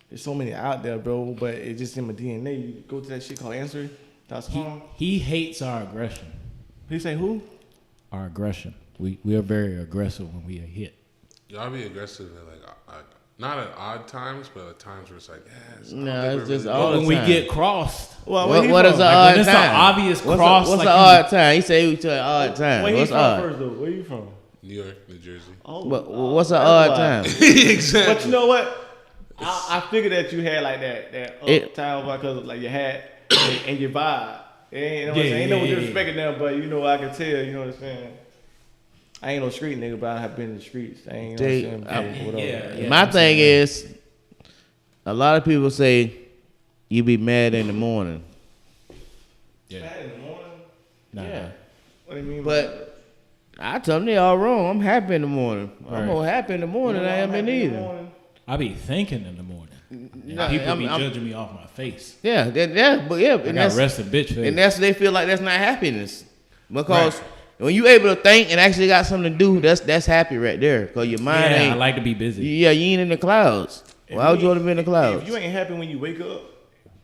There's so many out there, bro, but it's just in my DNA. You go to that shit called Answer.com. He hates our aggression. He say who? Our aggression. We are very aggressive when we are hit. Y'all be aggressive at like not at odd times, but at times where it's like, yes. Nah, it's just But all the when we time. get crossed, Well, What is an Like, odd when it's an time? obvious what's cross, what's like an you- odd time? He say he to an odd time. Where he What's from odd? first, though? Where you from? New York, New Jersey. Oh, What's an odd time? Exactly. But you know what? I figured that you had like that uptown vibe because like your hat and your vibe. Ain't no disrespecting them, but you know I can tell. You know what I'm saying? I ain't no street nigga, but I have been in the streets. I ain't no saying. My thing is, a lot of people say you be mad in the morning. Mad in the morning? Nah. Yeah. What do you mean? But I tell them they all wrong. I'm happy in the morning. I'm Right. more happy in the morning than I am in the evening. I be thinking in the morning. And Nah, people be I'm- judging me off my face. Yeah, but I and got rested bitch face. and that's they feel like that's not happiness because Right. when you able to think and actually got something to do, that's happy right there. Cause your mind I ain't. like to be busy. Yeah, you ain't in the clouds. Why would you want to be in the clouds? If you ain't happy when you wake up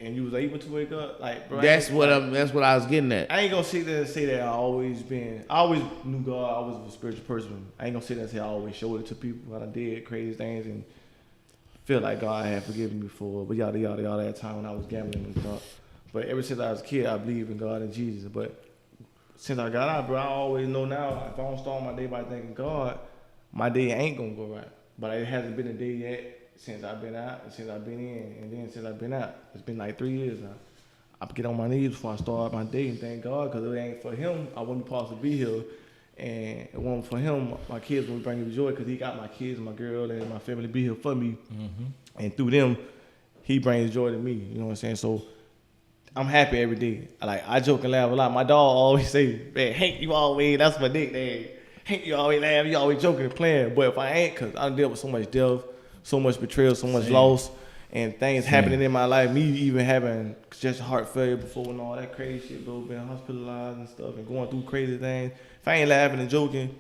and you was able to wake up, like bro, That's what I was getting at. I ain't gonna sit there and say that I always knew God. I always was a spiritual person. I ain't gonna sit there and say I always showed it to people when I did crazy things and feel like God had forgiven me for, but yada yada yada that time when I was gambling and stuff. But ever since I was a kid, I believe in God and Jesus. But since I got out, bro, I always know now if I don't start my day by thanking God, my day ain't gonna go right. But it hasn't been a day yet since I've been out, and since I've been in, and then since I've been out. It's been like 3 years now. I get on my knees before I start my day and thank God, because if it ain't for Him, I wouldn't be possible to be here. And it wasn't for Him, my kids would bring me joy, because He got my kids, my girl, and my family to be here for me. And through them, He brings joy to me. You know what I'm saying? So I'm happy every day. Like, I joke and laugh a lot. My dog always say, man, Hank, you always, that's my nickname. Hank, you always laugh, you always joking and playing. But if I ain't, because I deal with so much death, so much betrayal, so much loss, and things happening in my life, me even having just heart failure before and all that crazy shit, bro, being hospitalized and stuff and going through crazy things. If I ain't laughing and joking,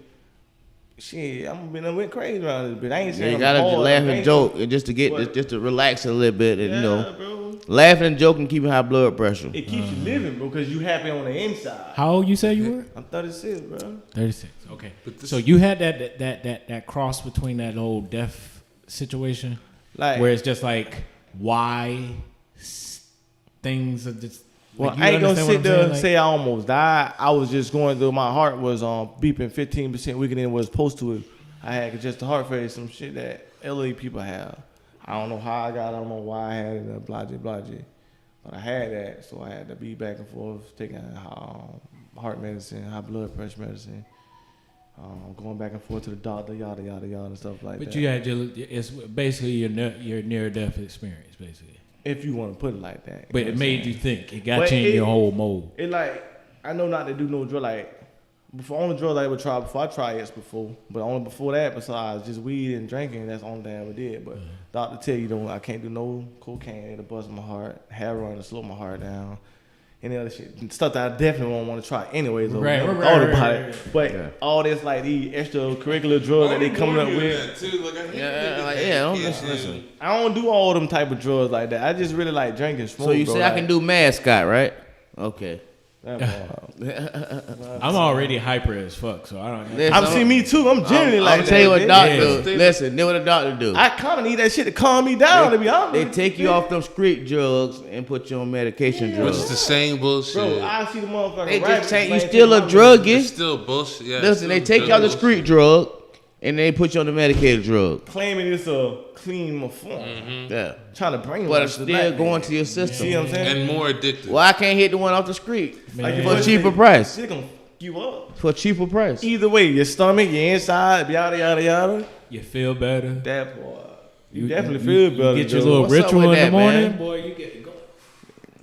shit, I'm been went crazy around this bitch. I ain't saying You gotta I'm hard, laugh I and ain't- joke just to get But- just to relax a little bit, and Yeah, you know, bro. laughing and joking, keeping high blood pressure. It keeps you living, bro, because you happy on the inside. How old you say you were? I'm 36, bro. 36. Okay. But this- So you had that cross between that old death situation, Like, where it's just like why things are just. well, like, you I ain't gonna understand what sit I'm there saying? and Like, say I almost died. I was just going through. My heart was beeping 15% weaker than it was supposed to. I had congested heart failure, some shit that elderly people have. I don't know how I got it. I don't know why I had it. Blah, blah, blah. But I had that, so I had to be back and forth taking heart medicine, high blood pressure medicine, going back and forth to the doctor, yada yada yada, and stuff like that. but you had it's basically your near death experience, basically. if you want to put it like that. But You know it what made I'm saying? you think. It got But you in it- your whole mold. It like I know not to do no drug like before. Only drugs I ever tried before I tried it before, but only before that besides just weed and drinking. That's the only thing I ever did. But doctor tell you don't. I can't do no cocaine. It'll bust my heart. Heroin to slow my heart down. Any other shit, stuff that I definitely won't want to try anyways. Though. Right, Never right, thought right, about right, it. But all this like these extracurricular drugs that they coming up with. Listen. I don't do all them type of drugs like that. I just really like drinking, smoke. So you bro, say I like, can do mascot, right? Okay. that part. I'm already hyper as fuck, so I don't. Listen, I'm see me too. I'm generally like I'm tell you what that. doctor Yeah. do. Listen, then what a doctor do. I kind of need that shit to calm me down. To be honest, They take you off them street drugs and put you on medication Which drugs. is the same bullshit. bro. I see the motherfucker. They rabbit just take you playing still a to my druggie. It's still bullshit. Yeah, Listen, they it's still take you out the bullshit. street drug and they put you on the medicated drug. claiming it's a clean form, Yeah. trying to bring But it's still going to your system. See what I'm saying? And more addictive. Well, I can't hit the one off the street Man. for a cheaper price. Shit gonna you up. For a cheaper price. Either way, your stomach, your inside, yada yada yada. You feel better. That part. You definitely feel better. You get your Joe. little What's up ritual with in that, the morning, man? boy. You get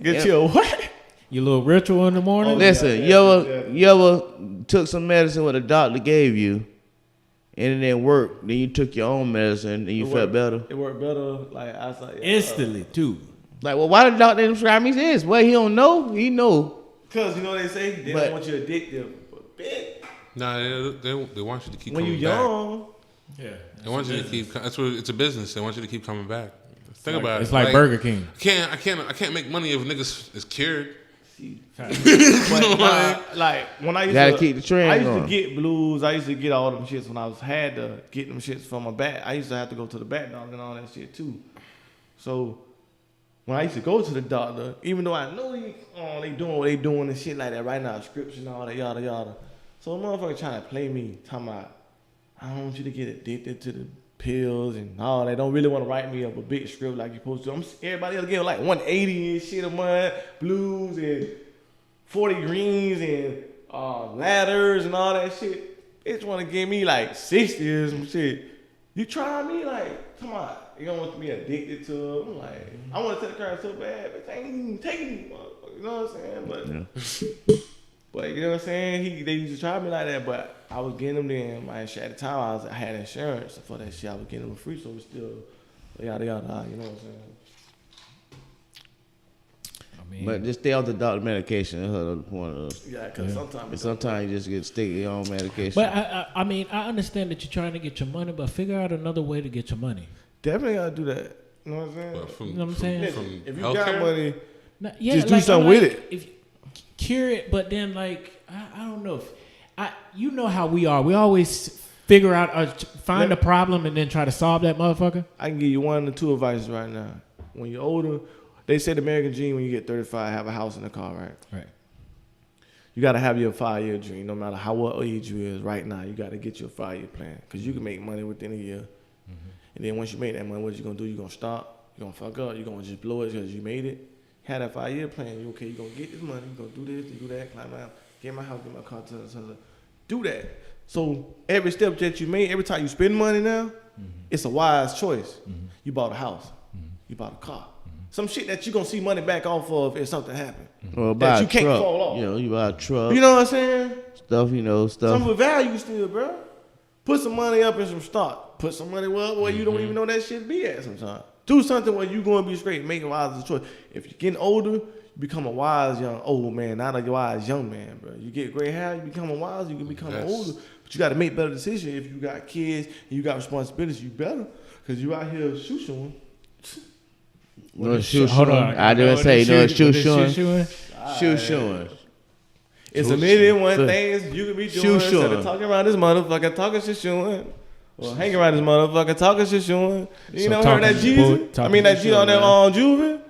Get your what? your little ritual in the morning. Listen, you ever took some medicine what the doctor gave you and it didn't work, then you took your own medicine and you felt better? It worked better. Like I was like, Instantly too. Like, well, why the doctor didn't prescribe me this? Well, he don't know. He know. Cause you know what they say they But- don't want you addicted. But bitch, Nah, they want you to keep when you coming back. young, Yeah. They want you to keep. That's what it's a business. They want you to keep coming back. Think about it. It's like Burger King. I can't make money if niggas is cured. but like when I used Gotta to keep the trend I used going. to get blues. I used to get all them shits when I had to get them shits from my back. I used to have to go to the back doctor and all that shit too. So when I used to go to the doctor, even though I know they doing what they doing and shit like that right now, scripts and all that yada yada. So a motherfucker trying to play me, talking about I don't want you to get addicted to the pills and all that. Don't really want to write me up a big script like you're supposed to. Everybody else getting like 180 and shit a month, blues and 40 greens and ladders and all that shit. Bitch want to give me like 60 or some shit. You try me like, come on. You don't want to be addicted to it. I'm like, I want to take the car so bad, but they ain't even taking me, motherfucker. You know what I'm saying? But you know what I'm saying? They used to try me like that, but I was getting them then. At the time, I had insurance for that shit. I was getting them free, so it was still yada yada. You know what I'm saying? I mean, But just stay off the doctor medication. That's the point of. Yeah, because Sometimes you just get stick your own medication. but I mean, I understand that you're trying to get your money, but figure out another way to get your money. definitely gotta do that. You know what I'm saying? But from, You know what I'm saying? From If you healthcare, got money, No, yeah, just do like, something I'm with like, it. If cure it, but then like I don't know. You know how we are. We always figure out find a problem and then try to solve that motherfucker. I can give you one or two advices right now. When you're older, they say the American dream when you get 35, have a house and a car, right? Right. You got to have your 5-year dream. No matter what age you is right now, you got to get your 5-year plan. Because you can make money within a year. And then once you make that money, what you going to do? You going to stop. You going to fuck up. You going to just blow it because you made it. Had that 5-year plan. You okay, you going to get this money. You going to do this, do that, climb out, get my house, get my car, do that. So every step that you made, every time you spend money now, it's a wise choice. You bought a house. You bought a car. Some shit that you going to see money back off of if something happen. Or that buy you a can't truck. fall off. You know, you buy a truck. You know what I'm saying? Stuff. Some with value still, bro. Put some money up in some stock. Put some money up where you don't even know that shit be at sometimes. Do something where you going to be straight, make a wise choice. If you're getting older, you become a wise young old man, not a wise young man, bro. You get gray hair, you become a wise, you can become older. But you got to make better decisions. If you got kids and you got responsibilities, you better. Because you out here shoe-shoeing. No shoe Hold shoeing. on. I didn't say no shoe shoeing. shoeing. Shoe shoeing. It's a million one things you could be doing instead Shoe-shoeing. of talking around this motherfucker, talking shit shoeing. Or hanging around this motherfucker, talking shit shoeing. You So never heard that talking Jesus? bull- I mean, that Jesus on that Juvie?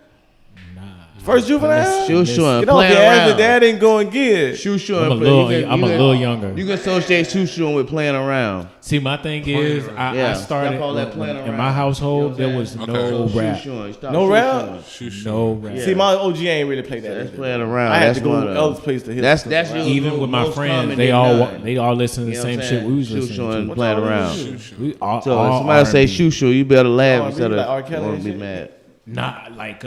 Nah. First Juvenile? Shoe shoeing. Get off Playing your ass, the around. dad ain't going to get. Shoe shoeing. I'm a little younger. You can associate shoe shoeing with playing around. See, my thing is, I Yeah. started Y'all call that playing in around. my household. You know There what was I'm no Shoe rap. shoeing. Stop No shoe rap? shoeing. No rap. See, my OG ain't really play that. That's either. playing around. I had That's to go one of other place to hit. That's stuff. usually Even with my most friends, common they than all none. listen to the You know same what I'm shit we was saying? Shoe listening shoeing, to. playing y'all around. listen We all, So all if somebody say R&B. shoe shoe, you better laugh R&B, instead like R. of Kelly want and to be shit? mad. Nah, like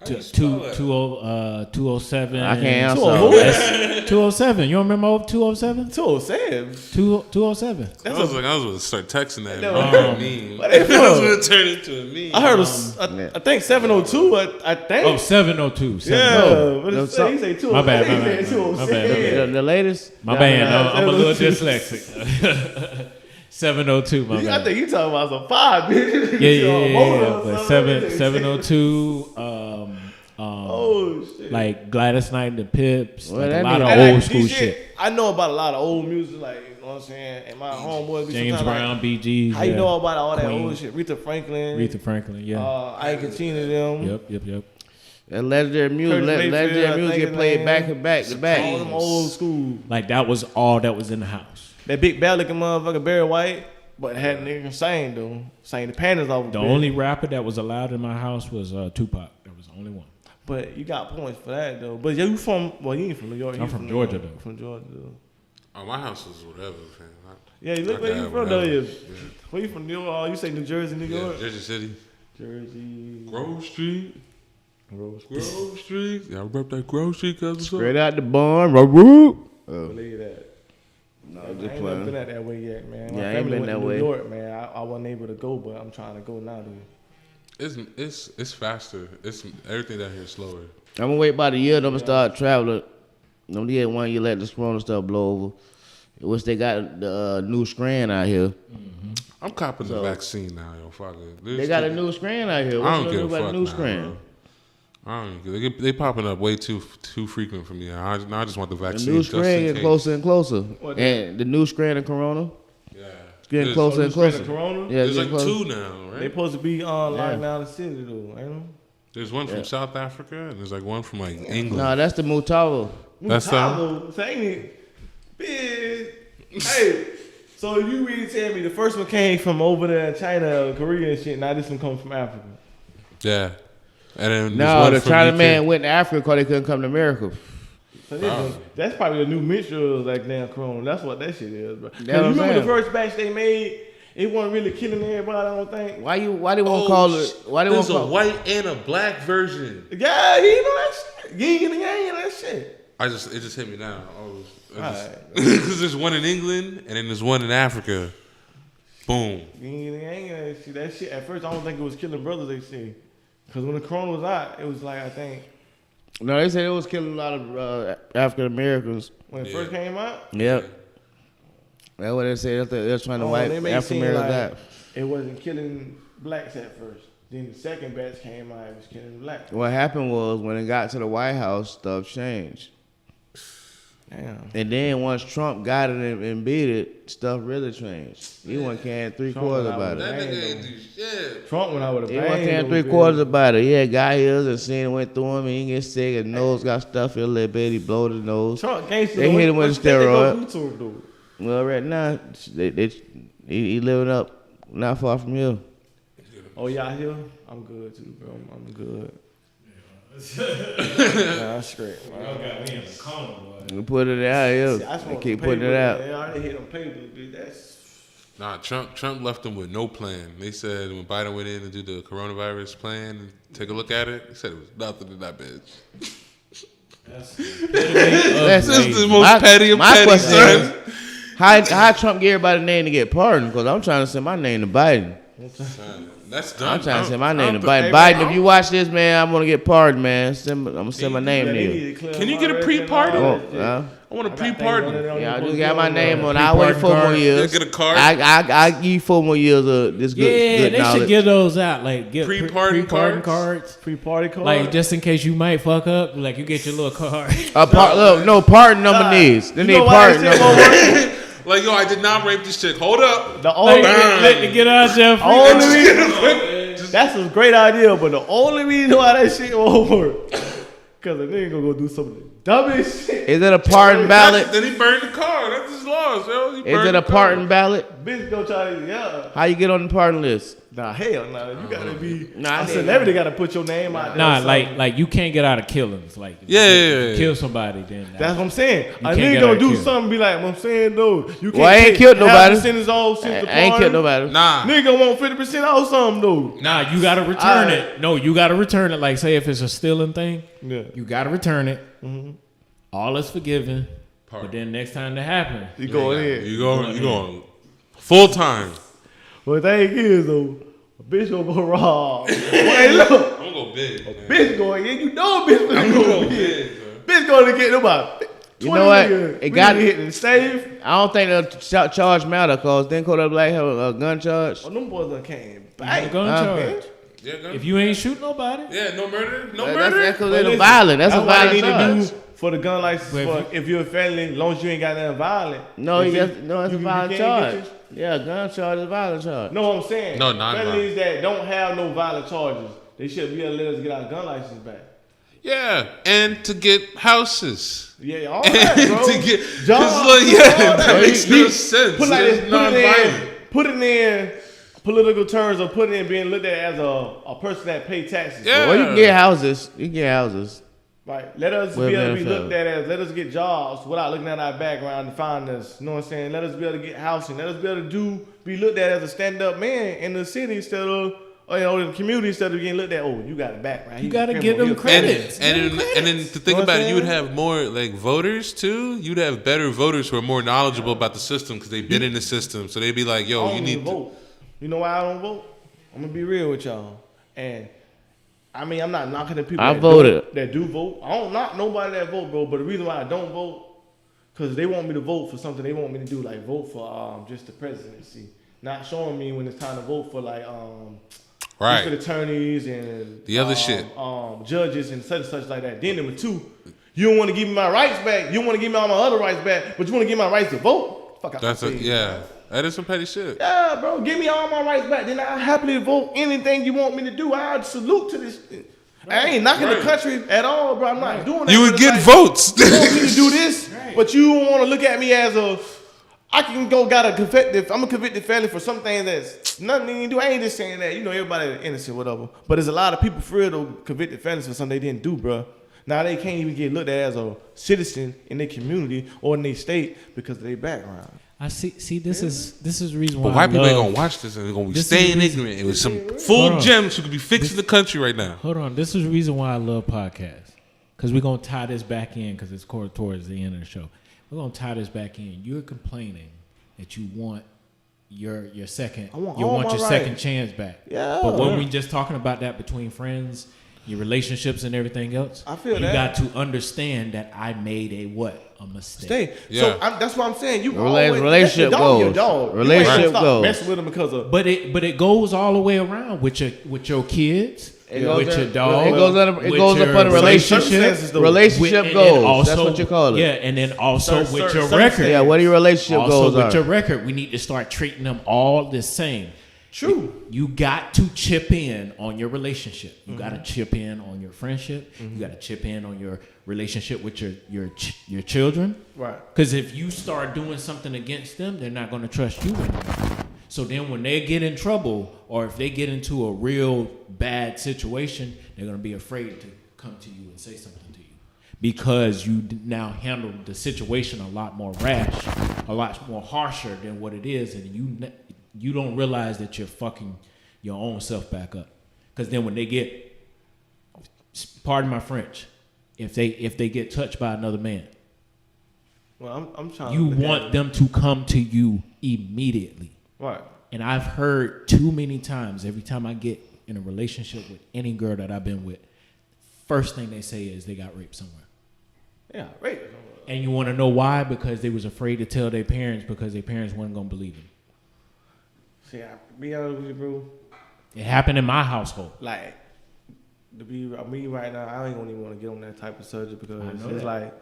you spell that? 207. I can't answer. Who? that. 207. You don't remember 207? 207. 207. I was going to start texting that. No. Meme. What I is was that? going to turn into a meme. I heard I think 702, but I think. Oh, 702. yeah. But No, he say 207. My bad, He my said bad, 207. The latest? My bad. nah, I'm a little 702. dyslexic. 702, my I bad. think you talking about some 5, bitch. Yeah. But 702. Oh, shit. Like Gladys Knight and the Pips, Well, like a that lot mean- of And like, old school this shit. I know about a lot of old music, like, you know what I'm saying? And my homeboys be James sometimes Brown, like, Bee Gees. how you yeah. know about all that Queen. old shit? Rita Franklin. Aretha Franklin, yeah. Ike and Tina them. Yep. That legendary music, Curtis Mayfield, legendary I music think get his played name. back to back to All back. them old school. Like that was all that was in the house. That big bad looking motherfucker Barry White, but had niggas sang though. Sang the panties off. The only rapper that was allowed in my house was Tupac. That was the only one. But you got points for that though. But you from, well, you ain't from New York. I'm You from New Georgia, York. though. From Georgia though. Oh, my house is whatever, man. Yeah, you look My where you dad, from though. whatever. Yeah. Where you from? New York? You say New Jersey, New Yeah, York? Jersey City. Jersey. Grove Street. Rose. Grove Street. Y'all rep that Grove Street, cuz Straight out the barn, whoop. Believe that. No, I just ain't never playing. been out that way yet, man. My Yeah, I ain't family been went that to way. New York, man. I wasn't able to go, but I'm trying to go now, dude. It's faster. It's everything down here is slower. I'm gonna wait about a year. I'm gonna start traveling. I'm gonna get 1 year, let this Corona stuff blow over. Which they got the new strain out here. I'm copping the So- vaccine now, yo. Fuck it. They got a new strain out here. I What's don't new give a about fuck the new now, strain? bro. I don't even, they popping up way too frequent for me. I just want the The vaccine. new just in strain getting case. closer and closer. What And the new strain of Corona, Yeah. it's getting There's- closer and New strain closer. of Corona? Yeah, There's it's like getting closer. 2 now, They right? supposed to be locked down the city, though, ain't they? There's one from South Africa and there's like one from like England. Nah, that's the Mutava. That's Mutavo, saying it, bitch. Hey, So you really tell me the first one came from over there in China, Korea and shit. Now this one comes from Africa. Yeah. And then No, the from China UK. man went to Africa because they couldn't come to America. So that's probably a new mixture of like damn Corona. That's what that shit is, bro. 'Cause That's what I'm you remember the saying. first batch they made? It wasn't really killing everybody. I don't think. Why they won't call it? Why they won't There's a call? white and a black version. Yeah, you know that shit. You ain't know that shit. It just hit me now. Alright. Because there's one in England and then there's one in Africa. Boom. You ain't know that shit. That shit. At first, I don't think it was killing brothers. They say, because when the Corona was out, it was like I think No, they said it was killing a lot of African Americans. when it first came out. Yep. That's what they said. They're trying to wipe they made it African seem Americans like out. it wasn't killing blacks at first. Then the second batch came out, it was killing blacks. What happened was when it got to the White House, stuff changed. Damn. And then once Trump got it and beat it, stuff really changed. He wasn't caring three-quarters about That it. nigga ain't do shit. Trump went out with a He bang. wasn't caring though, three-quarters about it. Yeah, got his and seen it went through him. He get sick. His nose got stuffed a little bit. He blowed his nose. Trump gangster. They hit him with a steroid. What you think they gonna do to him, Well, right now, he living up not far from here. though? Oh, y'all here? I'm good too, bro. I'm good. Nah, I'm straight. We put it out here. I just They want keep the putting paper. it out. Yeah, I already hit on paper, bitch. That's Nah, Trump left them with no plan. They said when Biden went in to do the coronavirus plan and take a look at it, he said it was nothing in that bitch. That's This is the most petty of my petty, question son. is, how Trump get everybody name to get pardoned? Because I'm trying to send my name to Biden. Son, that's done. I'm trying to send my I name to don't Biden. think- Biden, if you watch this, man, I'm gonna get pardoned, man. I'm gonna send my name yeah, to they you. need to clear Can you my get a record pre-pardon? and all Oh, that shit. yeah. I want a I got things on pre-pardon. it on Yeah, I the just got my book, name bro. on. I wait 4 more card. years. Yeah, get a card. I give you 4 more years of this good, Yeah, good they knowledge. should give those out. Like get Pre-pardon pre-pardon cards? cards. Pre-party card. Like just in case you might fuck up, like you get your little card. Look, pardon nominees. They You need know why pardon that shit nominees. won't work? Like, yo, I did not rape this chick. Hold up. The only Let get out there. free. only reason, that's a great idea, but the only reason why that shit won't work, cause a nigga gonna go do some of the dumbest shit. Is it a pardon ballot? Then he burned the car. That's his loss, yo. He Is burned it the a car. pardon ballot? Bitch gonna try to How you get on the pardon list? Nah, hell no. You gotta be Nah, a celebrity. Gotta put your name out there. Nah, or something. like you can't get out of killings. Like Yeah, if yeah, you yeah. kill somebody, then That's what I'm saying. A can't nigga get gonna out do killed. something. Be like, what I'm saying though. You can't. Well, I ain't take killed half nobody. percentage off since the I ain't party. killed nobody. Nah. Nigga want 50% off something though. Nah, you gotta return it. No, you gotta return it. Like say if it's a stealing thing, Yeah. you gotta return it. All is forgiven. Pardon. But then next time that happens, You going in. You going full time. But the thing is though, a bitch gonna go raw. Hey, look, I'm gonna go big. Man. bitch going in. You know a bitch gonna I'm go gonna go in. big, man. Bitch gonna get about. You know what? It It got- hit the safe. I don't think the charge matter because then Kodak Black have a gun charge. Oh, them boys done came you back. gun Okay. charge. Yeah, go. If you ain't shoot nobody, Yeah, no murder. No That's murder. because But it's listen, violent. That's a what they violent need charge. to do for the gun license. But For if you're a felon, as long as you ain't got nothing violent. No, if it's a you violent can't charge. get Yeah, gun charge is a violent charge. No, I'm saying. No, non-violent. Felonies that don't have no violent charges, they should be able to let us get our gun license back. Yeah, and to get houses. Yeah, all that, bro. to get, Jobs, cause like, yeah, all that makes You- no sense. Put like It's this, non-violent. put it in political terms, or put it in being looked at as a person that pay taxes. Yeah. Well, you can get houses. You can get houses. Right. Let us Well, be able to be benefit. looked at as, let us get jobs without looking at our background and find us. You know what I'm saying? Let us be able to get housing. Let us be able to be looked at as a stand-up man in the city instead of, or, you know, in the community instead of getting looked at, oh, you got a background. you He's a gotta criminal. get them He a credits. And then to think Know what about I'm it, you would saying? have more like voters too. You'd have better voters who are more knowledgeable about the system because they've been in the system. So they'd be like, I "Yo, don't you even need to." vote. You know why I don't vote? I'm gonna be real with y'all. And I mean, I'm not knocking the people I that voted. that do vote. I don't knock nobody that vote, bro. But the reason why I don't vote, because they want me to vote for something they want me to do, like vote for just the presidency. Not showing me when it's time to vote for like Right. district attorneys and The other shit. judges and such like that. Then number two, you don't want to give me my rights back. You don't want to give me all my other rights back, but you want to give me my rights to vote. Fuck out That's my a, face. yeah. That is some petty shit. Yeah, bro, give me all my rights back. Then I'll happily vote anything you want me to do. I'll salute to this. I ain't knocking the Right. country at all, bro. I'm not doing that. You But would it's get like, votes. You want me to do this, but you don't want to look at me as a I can I'm a convicted felon for some things that's nothing you can do. I ain't just saying that. You know, everybody innocent, whatever. But there's a lot of people for real though convicted felons for something they didn't do, bro. Now they can't even get looked at as a citizen in their community or in their state because of their background. I see. This is the reason why. But white people ain't gonna watch this and they're gonna be staying ignorant. It was some full gems who could be fixing the country right now. Hold on. This is the reason why I love podcasts. Because we're going to tie this back in because it's towards the end of the show. We're going to tie this back in. You're complaining that you want your second second chance back. Yeah. But when we just talking about that between friends, your relationships and everything else, I feel you that. got to understand that I made a mistake. Yeah. So that's what I'm saying. You Relationship goals. goals. Relationship goals. Messing with them because of. But it goes all the way around with your kids. It goes with your up- dog. It goes up on the relationship. relationship and goals. also, That's what you call it. Yeah, and then also Sir, with sir, your sir, record. sir. Yeah, what your relationship Also goals with are. your record, we need to start treating them all the same. True. You got to chip in on your relationship. You got to chip in on your friendship. You got to chip in on your relationship with your children. Right. Because if you start doing something against them, they're not going to trust you anymore. So then when they get in trouble or if they get into a real bad situation, they're going to be afraid to come to you and say something to you because you now handle the situation a lot more rash, a lot more harsher than what it is, and you don't realize that you're fucking your own self back up. Because then when they get, pardon my French, if they get touched by another man, Well, I'm trying. you to look want at it. them to come to you immediately. Right. And I've heard too many times, every time I get in a relationship with any girl that I've been with, first thing they say is they got raped somewhere. Yeah. Right. And you want to know why? Because they was afraid to tell their parents because their parents weren't going to believe them. See, I be honest with you, bro. It happened in my household. Like, to be me right now, I ain't gonna even want to get on that type of subject because I know it's that. like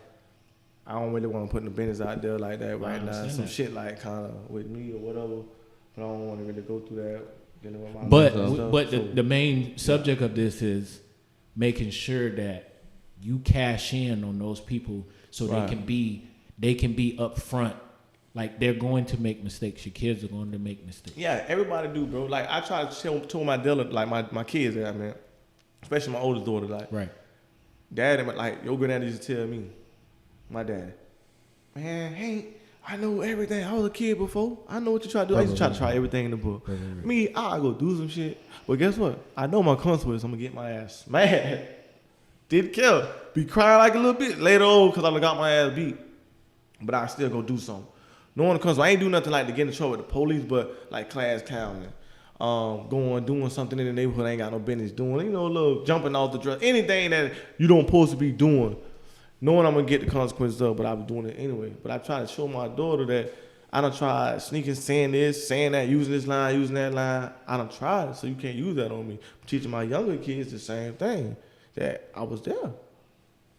I don't really want to put the business out there like that right now. understand Some that. shit like kind of with me or whatever, but I don't want to really go through that. Dealing with my But life and stuff, but so- the main subject of this is making sure that you cash in on those people so Right. they can be upfront. Like they're going to make mistakes. Your kids are going to make mistakes. Yeah, everybody do, bro. Like I try to tell my dealer, like my kids that, man, especially my oldest daughter, like, Right. Dad, like your granddaddy used to tell me, my dad, man, hey, I know everything. I was a kid before. I know what you try to do. I used to try everything in the book. Me, I'll go do some shit. But guess what? I know my consequences. I'm gonna get my ass mad. Didn't care. Be crying like a little bit later on because I got my ass beat. But I still go do something. Knowing the consequences. I ain't do nothing like to get in trouble with the police, but like class counseling. Doing something in the neighborhood I ain't got no business doing. You know, a little jumping off the dress. Anything that you don't supposed to be doing. Knowing I'm gonna get the consequences of, but I was doing it anyway. But I try to show my daughter that I done tried sneaking, saying this, saying that, using this line, using that line. I done tried it, so you can't use that on me. I'm teaching my younger kids the same thing, that I was there.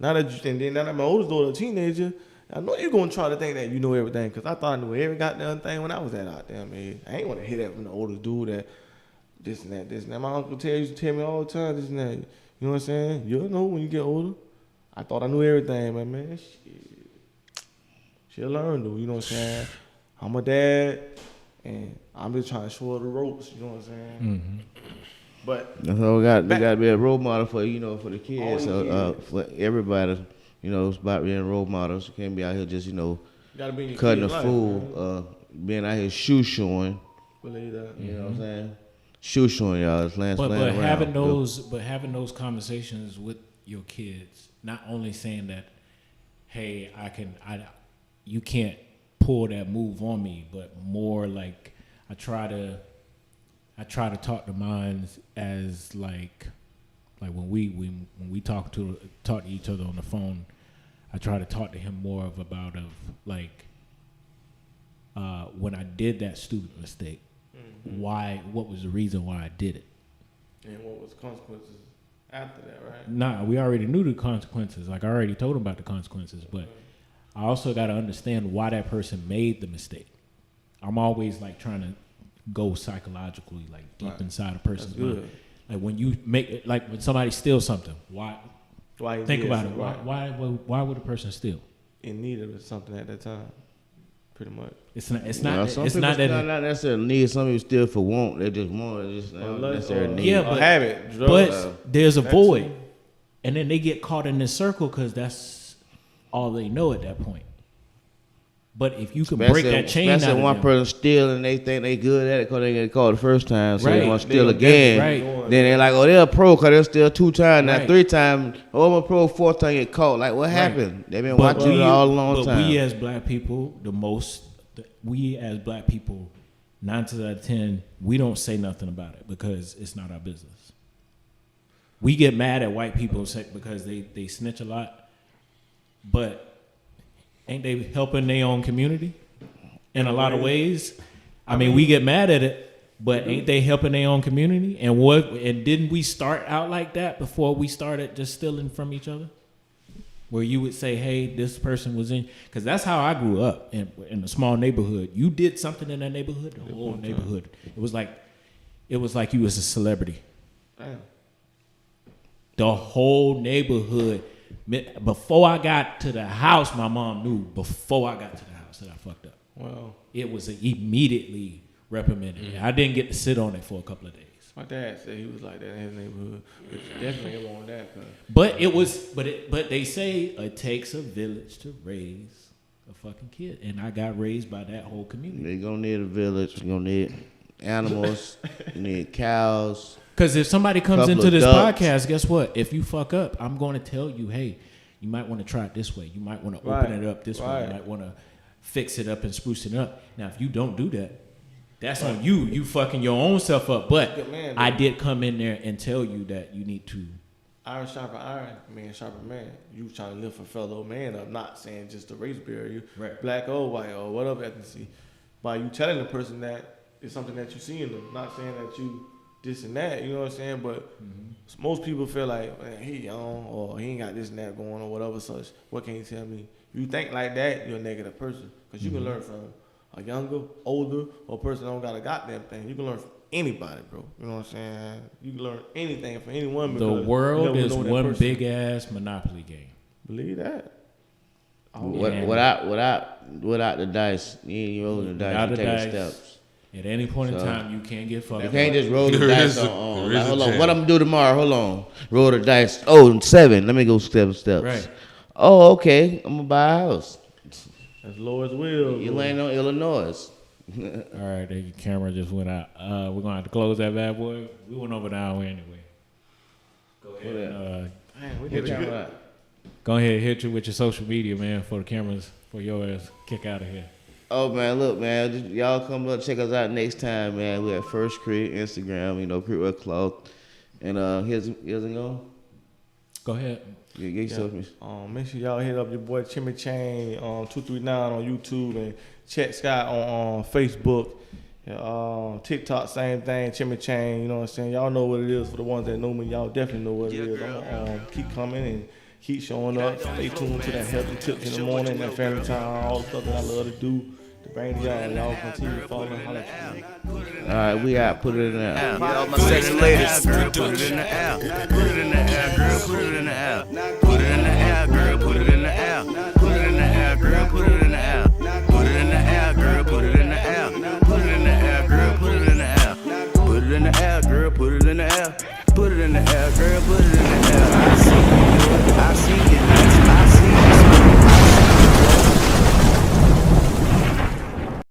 Now that my oldest daughter a teenager, I know you're gonna try to think that you know everything, because I thought I knew every goddamn thing when I was that out there, man. I ain't want to hear that from the oldest dude that this and that, this and that. My uncle used to tell me all the time, this and that. You know what I'm saying? You'll know when you get older. I thought I knew everything, but man, shit. She'll learn though, you know what I'm saying? I'm a dad, and I'm just trying to show her the ropes, you know what I'm saying? Mm-hmm. But So they got to be a role model for for the kids. All the So for everybody, it's about being role models. You can't be out here just you gotta be in your cutting a kid's life, fool, man. being out here shoe showing. Believe that. You know what I'm saying? Shoe showing y'all. It's playing But around. having those conversations with your kids, not only saying that, hey, you can't pull that move on me, but more like I try to talk to mine as like when we talk to each other on the phone, I try to talk to him more about when I did that stupid mistake, what was the reason why I did it? And what was the consequences after that, right? Nah, we already knew the consequences. Like I already told him about the consequences, but I also got to understand why that person made the mistake. I'm always like trying to go psychologically, like deep Right. inside a person's That's good. mind. Like when you make it, like when somebody steals something, why? Why he Think did about it. something, right. Why would a person steal? In need of something at that time. pretty much. It's not. It's You know, not. some It's people not still that. not necessarily need. Some people still for want. They just want. They just not necessarily need. Yeah, A but- habit, drugs. But there's a That void, too. and then they get caught in this circle because that's all they know at that point. But if you can break that chain out especially of one them, person steal and they think they good at it because they get caught the first time, so Right. they want to They steal gonna again. right. Then they're like, oh, they're a pro because they're still 2 times, now Right. 3 times. Oh, I'm a pro 4th time get caught. Like, what happened? They've been watching it all a long but time. we as black people, we as black people, 9 times out of 10, we don't say nothing about it because it's not our business. We get mad at white people because they snitch a lot, but ain't they helping their own community in a lot of ways? I mean, we get mad at it, but ain't they helping their own community? And didn't we start out like that before we started just stealing from each other? Where you would say, hey, this person was in, because that's how I grew up in a small neighborhood. You did something in that neighborhood, the whole neighborhood. It was like you was a celebrity. Damn. The whole neighborhood. Before I got to the house, my mom knew before I got to the house that I fucked up. Well, It was immediately reprimanded. I didn't get to sit on it for a couple of days. my dad said he was like that in his neighborhood. Which definitely won't that. Cause But they say it takes a village to raise a fucking kid, and I got raised by that whole community. They're going to need a village. You're going to need animals. You need cows. Because if somebody comes Couple into of this ducks. podcast, guess what? If you fuck up, I'm going to tell you, hey, you might want to try it this way. You might want to open Right. it up this way. Right. You might want to fix it up and spruce it up. Now, if you don't do that, that's on you. You fucking your own self up. But Good man, I though. did come in there and tell you that you need to. iron sharper iron, man sharper man. You trying to lift a fellow man up, not saying just a race barrier, Right. black or white or whatever ethnicity. By you telling the person that it's something that you see in them, not saying that you this and that, you know what I'm saying? But most people feel like, man, he young or he ain't got this and that going or whatever such. What can you tell me? You think like that, you're a negative person. Because you can learn from a younger, older, or a person that don't got a goddamn thing. You can learn from anybody, bro. You know what I'm saying? You can learn anything from anyone. The because world you never is know that one person. big ass Monopoly game. Believe that. Without the dice, you ain't rolling the Without dice. You the taking dice. steps. At any point in So- time, you can't get fucked You up. can't just roll the There dice is a- on. there Like, is a hold on, chance. what I'm gonna do tomorrow? Hold on, roll the dice. Oh, 7. Let me go 7 steps. Right. Oh, okay. I'm gonna buy a house. As low as will. You land on Illinois. All right, the camera just went out. We're gonna have to close that bad boy. We went over the hour anyway. Go ahead. Man, we Hit did you good. right. Go ahead, hit you with your social media, man, for the cameras, for your ass. Kick out of here. Oh man, look man, just, y'all come up check us out next time, man. We at First Creek Instagram, Creekwear Cloth, and here's a go. Go ahead. Get yourself. Make sure y'all hit up your boy Chimmy Chain 239 on YouTube and check Scott on Facebook. TikTok, same thing, Chimmy Chain, you know what I'm saying? Y'all know what it is. For the ones that know me, y'all definitely know what it is. I'm gonna keep coming and keep showing up. Stay tuned to that healthy tips in the morning, that family time, all the stuff that I love to do to bring to y'all. And y'all continue following and holler at me. All right, we out. Put it in there. All my sexy ladies, girl, put it in the air. Put it in the air, girl, put it in the air. Put it in the air, girl, put it in the air. Put it in the air, girl, put it in the air. Put it in the air, girl, put it in the air. Put it in the air, girl, put it in the air. Put it in the air, girl, put it in the air. Put it in the air, girl, put it in the air. I see you do it. I see